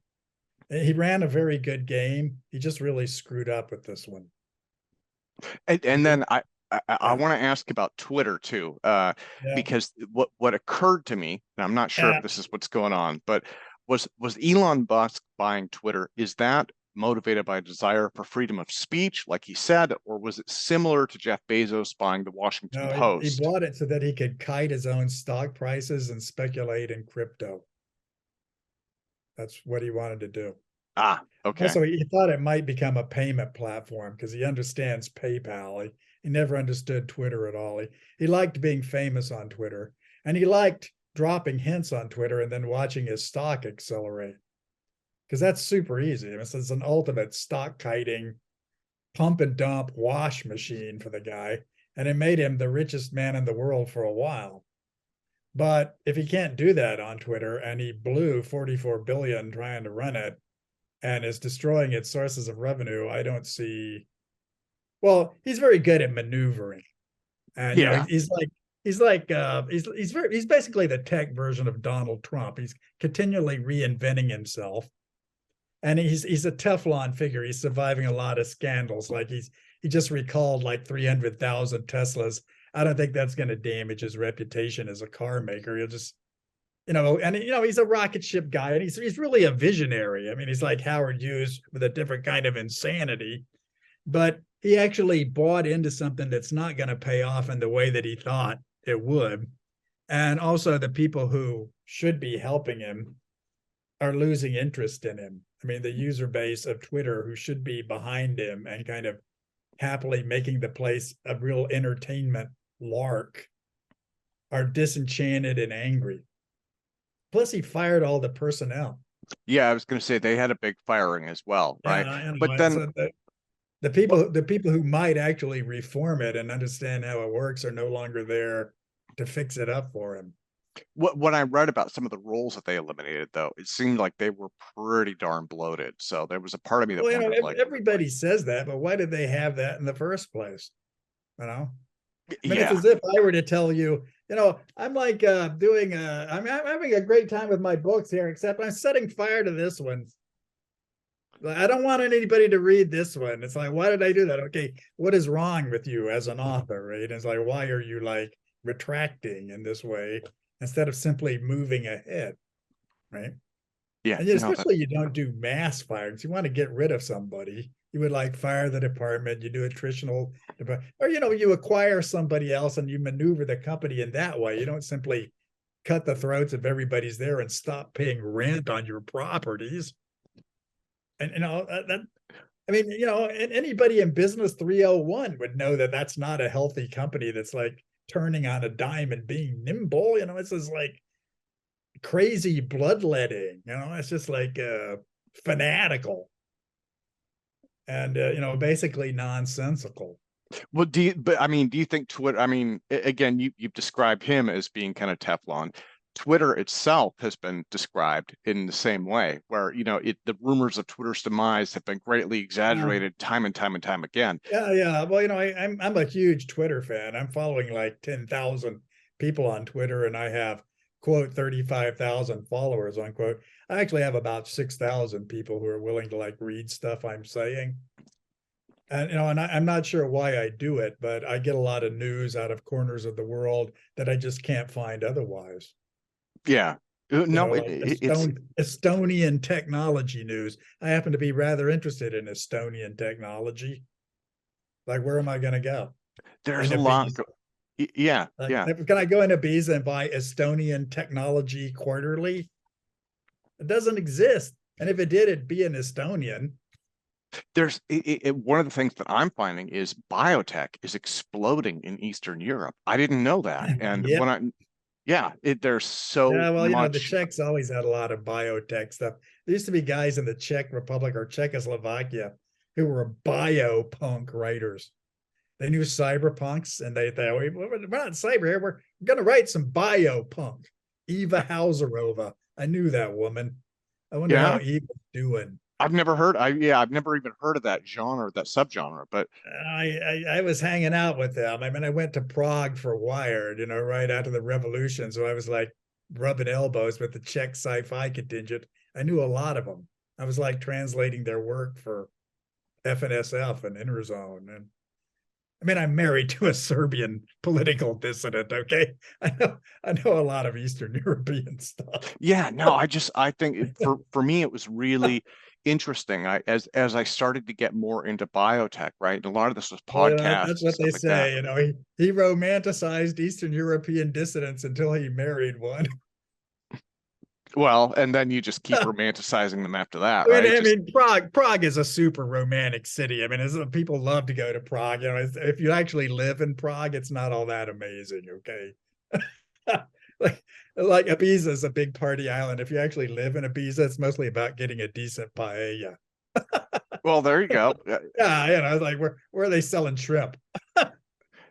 He ran a very good game. He just really screwed up with this one. And then I Yeah, want to ask about Twitter too, yeah, because what occurred to me, and I'm not sure if yeah. this is what's going on, but was Elon Musk buying Twitter? Is that motivated by a desire for freedom of speech, like he said, or was it similar to Jeff Bezos buying the Washington No, he Post? bought it so that he could kite his own stock prices and speculate in crypto. That's what he wanted to do. Ah, okay. Also, he thought it might become a payment platform because he understands PayPal. He never understood Twitter at all. He liked being famous on Twitter, and he liked dropping hints on Twitter and then watching his stock accelerate because that's super easy. I mean, it's an ultimate stock kiting, pump and dump wash machine for the guy, and it made him the richest man in the world for a while. But if he can't do that on Twitter and he blew 44 billion trying to run it and is destroying its sources of revenue, I don't see. Well, he's very good at maneuvering, and Yeah, he's basically the tech version of Donald Trump. He's continually reinventing himself, and he's a Teflon figure. He's surviving a lot of scandals. Like he just recalled like 300,000 Teslas. I don't think that's going to damage his reputation as a car maker. He'll just and he's a rocket ship guy, and he's really a visionary. I mean, he's like Howard Hughes with a different kind of insanity, but he actually bought into something that's not going to pay off in the way that he thought it would. And also, the people who should be helping him are losing interest in him. I mean, the user base of Twitter who should be behind him and kind of happily making the place a real entertainment lark are disenchanted and angry. Plus, he fired all the personnel. Yeah, I was going to say they had a big firing as well, right? Yeah, But then so what the people who might actually reform it and understand how it works are no longer there to fix it up for him. what I read about some of the roles that they eliminated, though, it seemed like they were pretty darn bloated. So there was a part of me that Well, wondered, like, everybody says that, but why did they have that in the first place? You know, I mean, it's yeah, as if I were to tell you, I'm like I'm having a great time with my books here, except I'm setting fire to this one. I don't want anybody to read this one. It's like, why did I do that? Okay, what is wrong with you as an author, right? And it's like, why are you like retracting in this way instead of simply moving ahead, right? yeah, And no, that, especially you don't do mass firings. You want to get rid of somebody. You would like fire the department, you do attritional, or you acquire somebody else and you maneuver the company in that way. You don't simply cut the throats of everybody's there and stop paying rent on your properties. And that I mean, anybody in business 301 would know that that's not a healthy company that's like turning on a dime and being nimble. It's just like crazy bloodletting. It's just like fanatical and basically nonsensical. well, but I mean, do you think Twitter, I mean, again, you've described him as being kind of Teflon. Twitter itself has been described in the same way, where, the rumors of Twitter's demise have been greatly Yeah, exaggerated time and time and time again. yeah, yeah. Well, I'm a huge Twitter fan. I'm following like 10,000 people on Twitter, and I have quote 35,000 followers unquote. I actually have about 6,000 people who are willing to like read stuff I'm saying. And I'm not sure why I do it, but I get a lot of news out of corners of the world that I just can't find otherwise. Yeah. No, Like Estonian technology news. I happen to be rather interested in Estonian technology. Like, where am I going to go? there's In a lot. Ibiza. Yeah, Like, yeah. can I go in Ibiza and buy Estonian technology quarterly? It doesn't exist. And if it did, it'd be an Estonian. One of the things that I'm finding is biotech is exploding in Eastern Europe. I didn't know that. And Yep. yeah, there's so Yeah, well, the much. Czechs always had a lot of biotech stuff. There used to be guys in the Czech Republic or Czechoslovakia who were biopunk writers. They knew cyberpunks and they thought, we're not cyber here. We're going to write some biopunk. Eva Hauserova. I knew that woman. I wonder how Yeah, Eva's doing. I've never even heard of that genre, that subgenre, but I was hanging out with them. I mean, I went to Prague for Wired, right after the revolution. So I was like rubbing elbows with the Czech sci-fi contingent. I knew a lot of them. I was like translating their work for FNSF and Interzone. And I mean, I'm married to a Serbian political dissident. Okay, I know a lot of Eastern European stuff. yeah, no, I think for me it was really interesting. As I started to get more into biotech, right? And a lot of this was Well, podcasts that's and what stuff they like that. say. He romanticized Eastern European dissidents until he married one. Well, and then you just keep romanticizing them after that, I mean, right? I Just mean, Prague is a super romantic city. I mean, people love to go to Prague. If you actually live in Prague, it's not all that amazing. Okay, like like Ibiza is a big party island. If you actually live in Ibiza, it's mostly about getting a decent paella. well, there you go. Yeah, like where are they selling shrimp?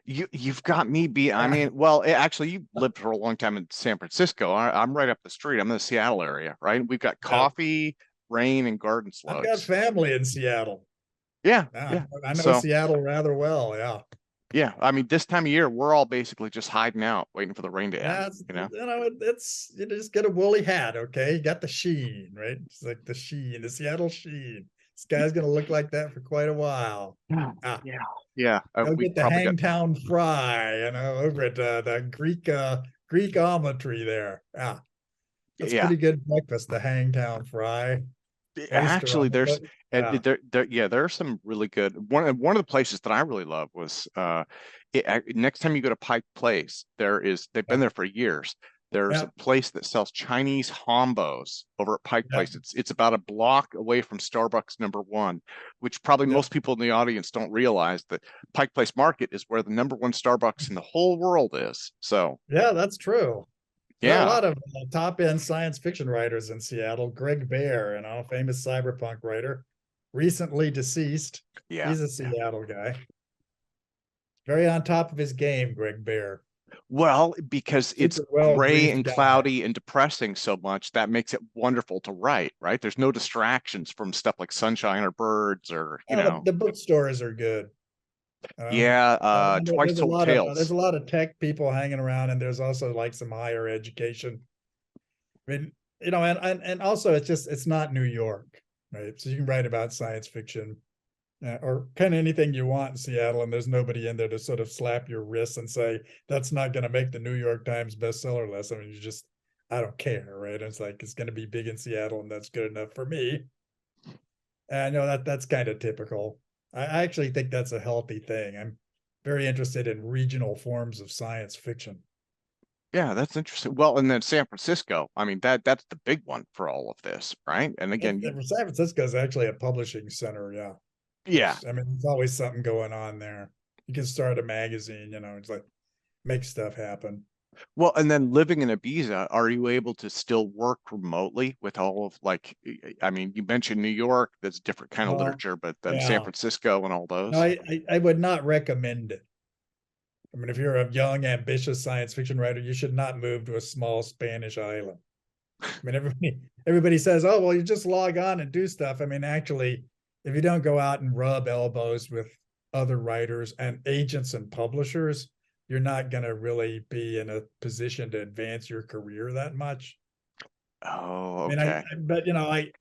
You've got me beat. I mean, well, actually, you lived for a long time in San Francisco. I'm right up the street. I'm in the Seattle area, right? We've got Yeah, coffee, rain, and garden I've got slugs. family in Seattle. Yeah, Yeah, yeah. I know So Seattle rather well. Yeah. yeah, I mean, this time of year, we're all basically just hiding out, waiting for the rain to end. Yeah, it's you just get a woolly hat, okay? You got the sheen, right? It's like the sheen, the Seattle sheen. This guy's gonna look like that for quite a while. Yeah, Ah, yeah, yeah. go We get the probably got. Hangtown Fry, over at the Greek omelet tree there. Yeah, that's Yeah, pretty good breakfast. The Hangtown Fry, oyster actually, omelet. Yeah, yeah, there are some really good. One of the places that I really love was next time you go to Pike Place, they've yeah, been there for years. There's yeah, a place that sells Chinese hombos over at Pike yeah, Place. It's about a block away from Starbucks #1, which probably yeah. most people in the audience don't realize that Pike Place Market is where the #1 Starbucks in the whole world is. So Yeah, that's true. There are a Yeah. lot of top end science fiction writers in Seattle. Greg Bear, famous cyberpunk writer, recently deceased. Yeah. He's a Seattle guy. Very on top of his game, Greg Bear. Well, because it's Super well gray briefed and guy. cloudy and depressing so much, that makes it wonderful to write, right? There's no distractions from stuff like sunshine or birds or, The bookstores are good. yeah, Twice There's a Told lot of Tales. tech people hanging around, and there's also like some higher education. I mean, and also it's not New York, right? So you can write about science fiction or kind of anything you want in Seattle, and there's nobody in there to sort of slap your wrists and say that's not going to make the New York Times bestseller list. I mean, I don't care, right? It's like it's going to be big in Seattle, and that's good enough for me. And I know that's kind of typical. I actually think that's a healthy thing. I'm very interested in regional forms of science fiction. Yeah, that's interesting. Well, and then San Francisco, I mean, that's the big one for all of this, right? And again, San Francisco is actually a publishing center. Yeah. yeah. I mean, there's always something going on there. You can start a magazine, it's like make stuff happen. Well, and then living in Ibiza, are you able to still work remotely with all of like, I mean, you mentioned New York, that's a different kind of Well, literature, but then San yeah. Francisco and all No, those. I would not recommend it. I mean, if you're a young, ambitious science fiction writer, you should not move to a small Spanish island. I mean, everybody says, "Oh, well, you just log on and do stuff." I mean, actually, if you don't go out and rub elbows with other writers and agents and publishers, you're not going to really be in a position to advance your career that much. Oh, I mean, okay. but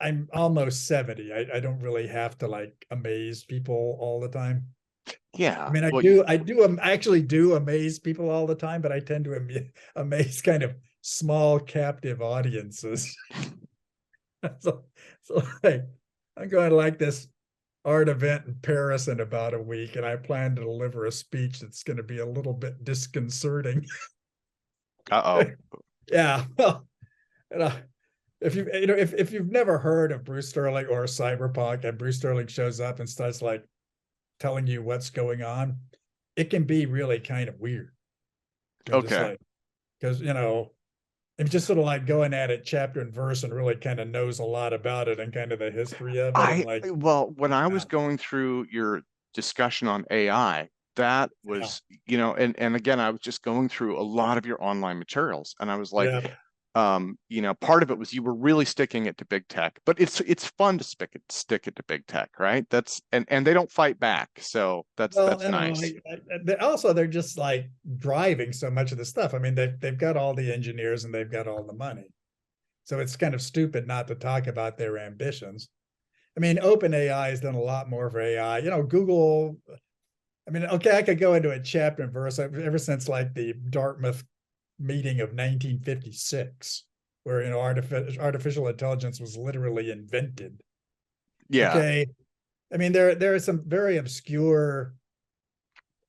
I'm almost 70. I don't really have to like amaze people all the time. I Yeah. mean, Well, actually do amaze people all the time, but I tend to amaze kind of small captive audiences. so, like, I'm going to like this art event in Paris in about a week, and I plan to deliver a speech that's going to be a little bit disconcerting. uh-oh. Yeah, well, you know, if you've never heard of Bruce Sterling or Cyberpunk, and Bruce Sterling shows up and starts like telling you what's going on, it can be really kind of weird. And just Okay. like, because it's just sort of like going at it chapter and verse and really kind of knows a lot about it and kind of the history of it. And like, Well, when I yeah, was going through your discussion on AI, that yeah, was, and again, I was just going through a lot of your online materials, and I was like, yeah. part of it was you were really sticking it to big tech, but it's fun to stick it to big tech, right? And they don't fight back, so Well, that's nice. also they're just like driving so much of the stuff. I mean, they've got all the engineers and they've got all the money. So it's kind of stupid not to talk about their ambitions. I mean, OpenAI has done a lot more for AI. Google. I mean, okay, I could go into a chapter and verse ever since like the Dartmouth meeting of 1956, where artificial intelligence was literally invented. Yeah, Okay, I mean there are some very obscure,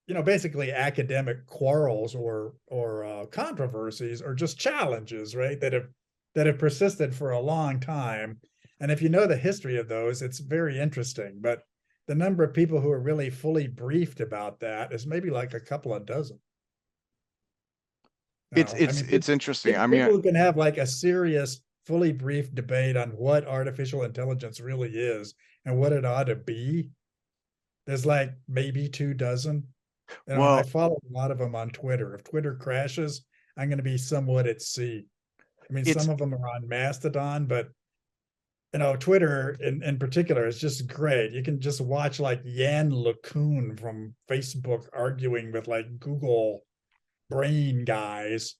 basically academic quarrels or controversies or just challenges, right? That have persisted for a long time. And if you know the history of those, it's very interesting. But the number of people who are really fully briefed about that is maybe like a couple of dozen. it's I it's mean, it's interesting. I mean, people who can have like a serious, fully briefed debate on what artificial intelligence really is and what it ought to be. There's like maybe 2 dozen. And I well, follow a lot of them on Twitter. If Twitter crashes, I'm going to be somewhat at sea. I mean, it's some of them are on Mastodon, but Twitter in particular is just great. You can just watch like Yan LeCun from Facebook arguing with like Google brain guys.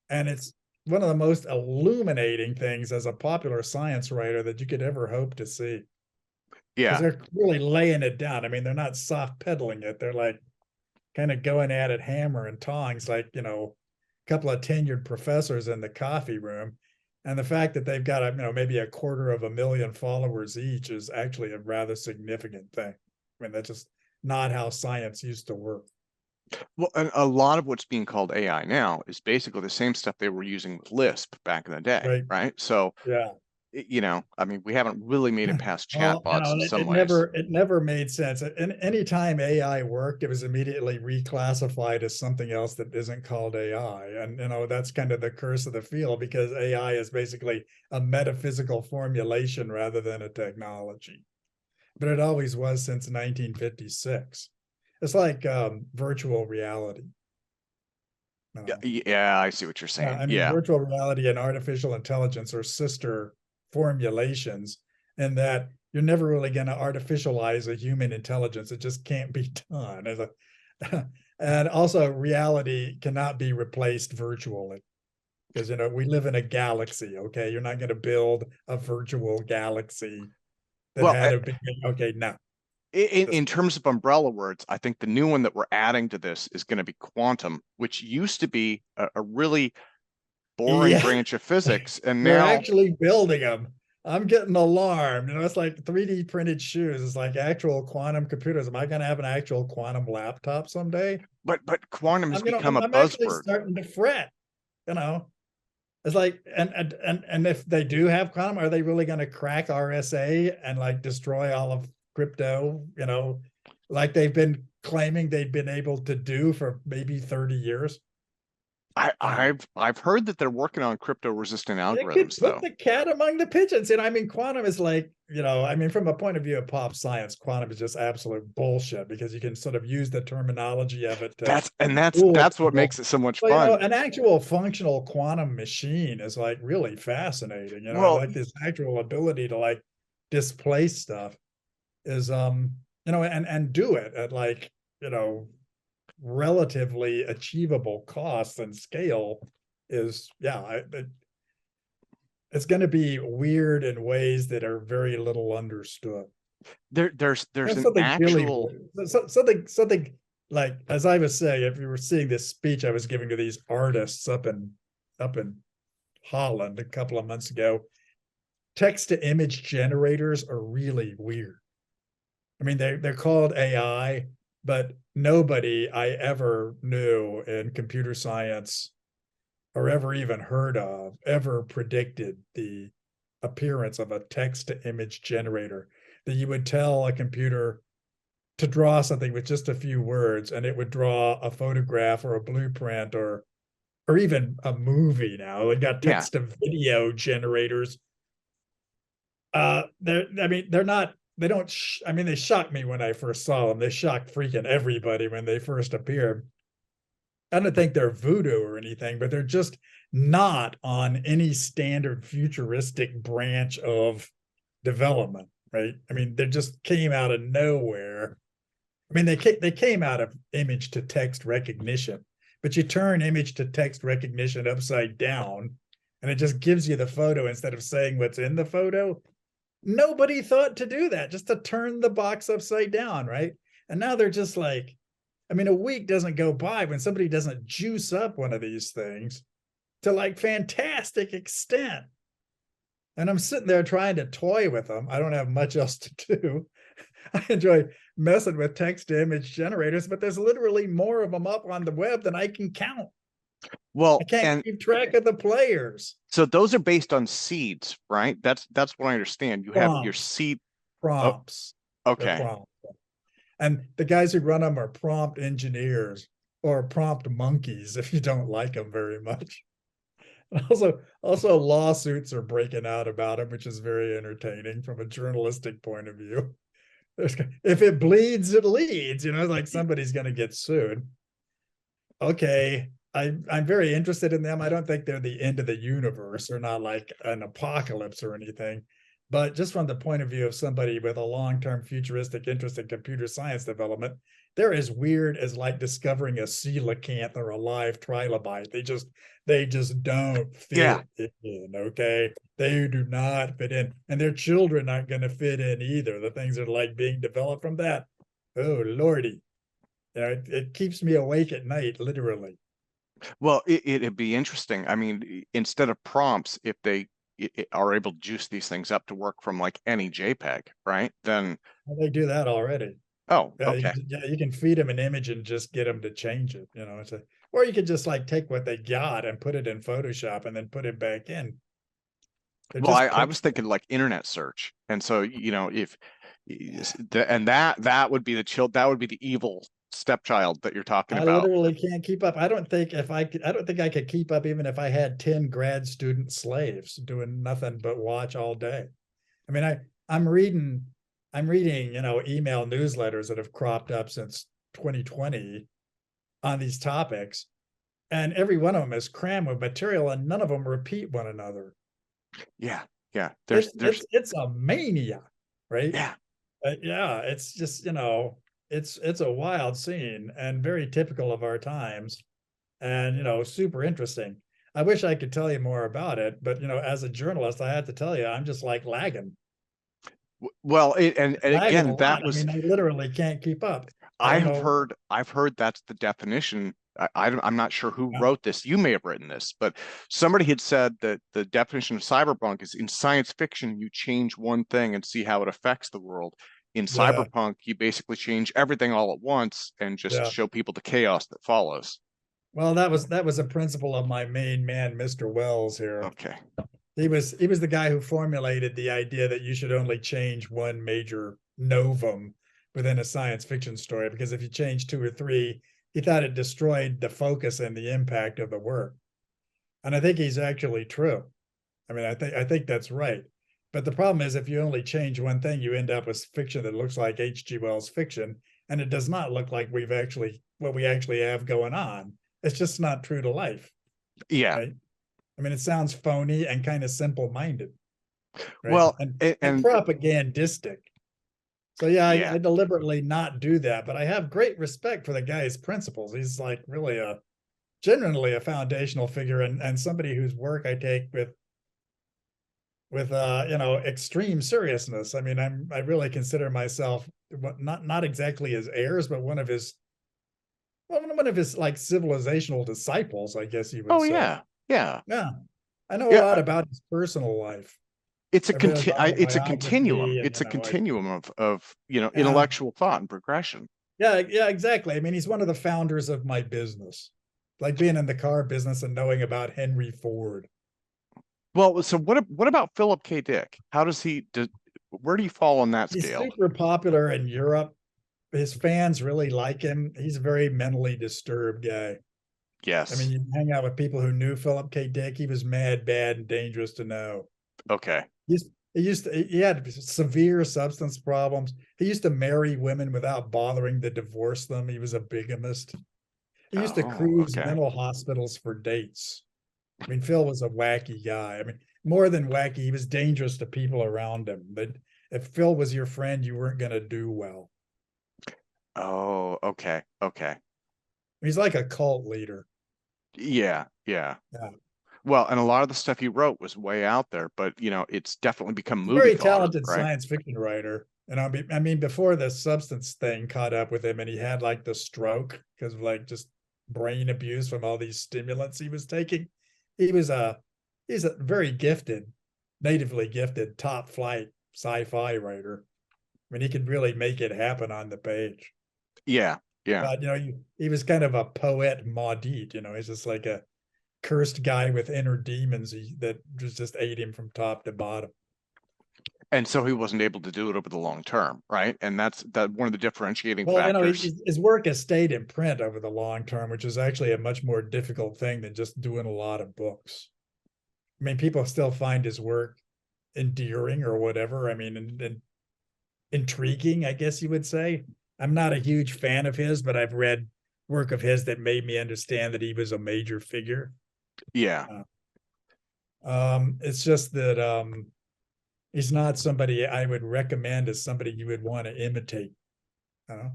And it's one of the most illuminating things as a popular science writer that you could ever hope to see. Because yeah. they're really laying it down. I mean, they're not soft pedaling it. They're like kind of going at it hammer and tongs, like, a couple of tenured professors in the coffee room. And the fact that they've got maybe 250,000 followers each is actually a rather significant thing. I mean, that's just not how science used to work. Well, and a lot of what's being called AI now is basically the same stuff they were using with Lisp back in the day, Right. right? So Yeah. You know, I mean, we haven't really made it past Well, chatbots in some it ways. never made sense. And any time AI worked, it was immediately reclassified as something else that isn't called AI. And that's kind of the curse of the field, because AI is basically a metaphysical formulation rather than a technology. But it always was since 1956. It's like virtual reality. Yeah, yeah, I see what you're Yeah, saying. I mean, Yeah. virtual reality and artificial intelligence are sister formulations, in that you're never really going to artificialize a human intelligence. It just can't be done. And also, reality cannot be replaced virtually, because we live in a galaxy. Okay, you're not going to build a virtual galaxy that Well, had a beginning. Okay, no. in terms of umbrella words, I think the new one that we're adding to this is going to be quantum, which used to be a really boring Yeah, branch of physics, and they're now, actually building them. I'm getting alarmed. It's like 3D printed shoes. It's like actual quantum computers. Am I going to have an actual quantum laptop someday? but quantum has I'm, you know, become a I'm actually buzzword. starting to fret. You know, it's like, and if they do have quantum, are they really going to crack RSA and like destroy all of crypto? Like they've been claiming they've been able to do for maybe 30 years. I've heard that they're working on crypto resistant They could algorithms, put though. the cat among the pigeons. And I mean, quantum is like, I mean, from a point of view of pop science, quantum is just absolute bullshit, because you can sort of use the terminology of it to fool That's what people. makes it so much Well, fun. an actual functional quantum machine is like really fascinating. Well, Like this actual ability to like displace stuff is, and do it at like, relatively achievable cost and scale is, yeah, it's going to be weird in ways that are very little understood. there's And an something really actual weird. Something like, as I was saying, if you were seeing this speech I was giving to these artists up in Holland a couple of months ago, text to image generators are really weird. I mean, they're called AI, but nobody I ever knew in computer science, or ever even heard of, ever predicted the appearance of a text to image generator, that you would tell a computer to draw something with just a few words and it would draw a photograph or a blueprint, or even a movie. Now they got yeah. text to video generators. They're not, they don't I mean, they shocked me when I first saw them. They shocked freaking everybody when they first appeared. I don't think they're voodoo or anything, but they're just not on any standard futuristic branch of development, right? I mean, they just came out of nowhere. I mean, they came out of image to text recognition, but you turn image to text recognition upside down, and it just gives you the photo instead of saying what's in the photo. Nobody thought to do that, just to turn the box upside down, right? And now they're just like, I mean, a week doesn't go by when somebody doesn't juice up one of these things to like fantastic extent. And I'm sitting there trying to toy with them. I don't have much else to do. I enjoy messing with text to image generators, but there's literally more of them up on the web than I can count. I Well, can't and keep track of the players. so those are based on seeds, right? That's what I understand. You have your Prompts, seed. Oh, prompts. They're okay. prompts. And the guys who run them are prompt engineers, or prompt monkeys if you don't like them very much. Also lawsuits are breaking out about them, which is very entertaining from a journalistic point of view. If it bleeds, it leads. Like somebody's going to get sued. Okay, I'm very interested in them. I don't think they're the end of the universe. They're not like an apocalypse or anything. But just from the point of view of somebody with a long-term futuristic interest in computer science development, they're as weird as like discovering a coelacanth or a live trilobite. They just don't Yeah. fit in. Okay, they do not fit in, and their children aren't going to fit in either. The things that are like being developed from that. Oh lordy, it keeps me awake at night, literally. Well, it'd be interesting. I mean, instead of prompts, if they are able to juice these things up to work from like any JPEG, right? Then, Well, they do that already. oh, Yeah, okay. you can feed them an image and just get them to change it. Or you could just like take what they got and put it in Photoshop and then put it back in. They're Well, just I was pixels. thinking like internet search. And so, if and that would be that would be the evil stepchild that you're talking I about. literally can't keep up. I don't think I could keep up even if I had 10 grad student slaves doing nothing but watch all day. I mean, I'm reading email newsletters that have cropped up since 2020 on these topics, and every one of them is crammed with material and none of them repeat one another. Yeah, yeah. It's a mania, right? Yeah, Yeah, it's just, it's a wild scene and very typical of our times, and super interesting. I wish I could tell you more about it, but as a journalist, I have to tell you, I'm just like lagging, well, and lagging a again, that lot. I was mean, I literally can't keep up. I don't know. I've heard that's the definition. I'm not sure who Yeah, wrote this. You may have written this, but somebody had said that the definition of cyberpunk is in science fiction, you change one thing and see how it affects the world. In yeah, cyberpunk, you basically change everything all at once and just yeah. show people the chaos that follows. Well, that was a principle of my main man, Mr. Wells here. Okay. He was the guy who formulated the idea that you should only change one major novum within a science fiction story, because if you change two or three, he thought it destroyed the focus and the impact of the work. And I think he's actually true. I mean, I think that's right. But the problem is, if you only change one thing, you end up with fiction that looks like H.G. Wells' fiction, and it does not look like what we actually have going on. It's just not true to life, Yeah. right? I mean, it sounds phony and kind of simple-minded, right? Well, And propagandistic. So yeah, yeah. I deliberately not do that, but I have great respect for the guy's principles. He's like really genuinely a foundational figure, and somebody whose work I take with extreme seriousness. I mean, I really consider myself not exactly his heirs, but one of his like civilizational disciples, I guess you would Oh say. yeah. Yeah. Yeah, I know a Yeah. lot about his personal life. It's a I've read a lot of it's a continuum. biography, and It's a continuum of, yeah, intellectual thought and progression. yeah, exactly. I mean, he's one of the founders of my business, like being in the car business and knowing about Henry Ford. Well, so what about Philip K. Dick? Where do you fall on that He's scale? super popular in Europe. His fans really like him. He's a very mentally disturbed guy. I mean, Yes. you hang out with people who knew Philip K. Dick. He was mad, bad, and dangerous to know. Okay. He had severe substance problems. He used to marry women without bothering to divorce them. He was a bigamist. He used to Oh, cruise okay. mental hospitals for dates. I mean, Phil was a wacky guy. I mean, more than wacky, he was dangerous to people around him. But if Phil was your friend, you weren't going to do well. Oh, okay. Okay. He's like a cult leader. Yeah, yeah. Yeah. Well, and a lot of the stuff he wrote was way out there, but it's definitely become He's a movie very fodder, talented right? science fiction writer. And I mean, before the substance thing caught up with him and he had like the stroke because of like just brain abuse from all these stimulants he was taking, he was he's a very gifted, natively gifted, top flight sci-fi writer. I mean, he could really make it happen on the page. Yeah, yeah. But he was kind of a poet maudit. He's just like a cursed guy with inner demons that just ate him from top to bottom. And so he wasn't able to do it over the long term, right? And that's one of the differentiating Well, factors. his work has stayed in print over the long term, which is actually a much more difficult thing than just doing a lot of books. I mean, people still find his work endearing or whatever. I mean, and intriguing, I guess you would say. I'm not a huge fan of his, but I've read work of his that made me understand that he was a major figure. Yeah. It's just that he's not somebody I would recommend as somebody you would want to imitate.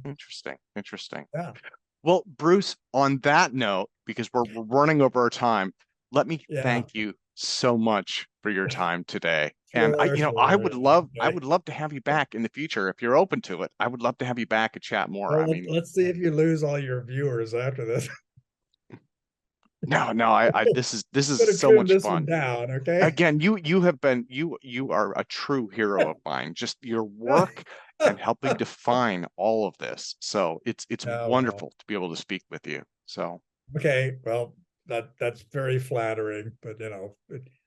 Interesting. Interesting. Yeah. Well, Bruce, on that note, because we're running over our time, let me Yeah. thank you so much for your time today. And Sure, I sure. Okay. would love to have you back in the future if you're open to it. I would love to have you back and chat more. I Well, mean, let's see if you lose all your viewers after this. no, this is Better so trim much this one fun. down, okay? Again, you are a true hero of mine. Just your work and helping define all of this. So it's Yeah, well, wonderful to be able to speak with you. So okay. Well, that's very flattering. But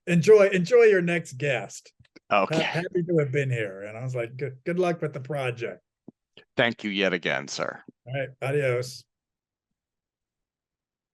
enjoy your next guest. Okay. Happy to have been here. And I was like, good luck with the project. Thank you yet again, sir. All right, adios.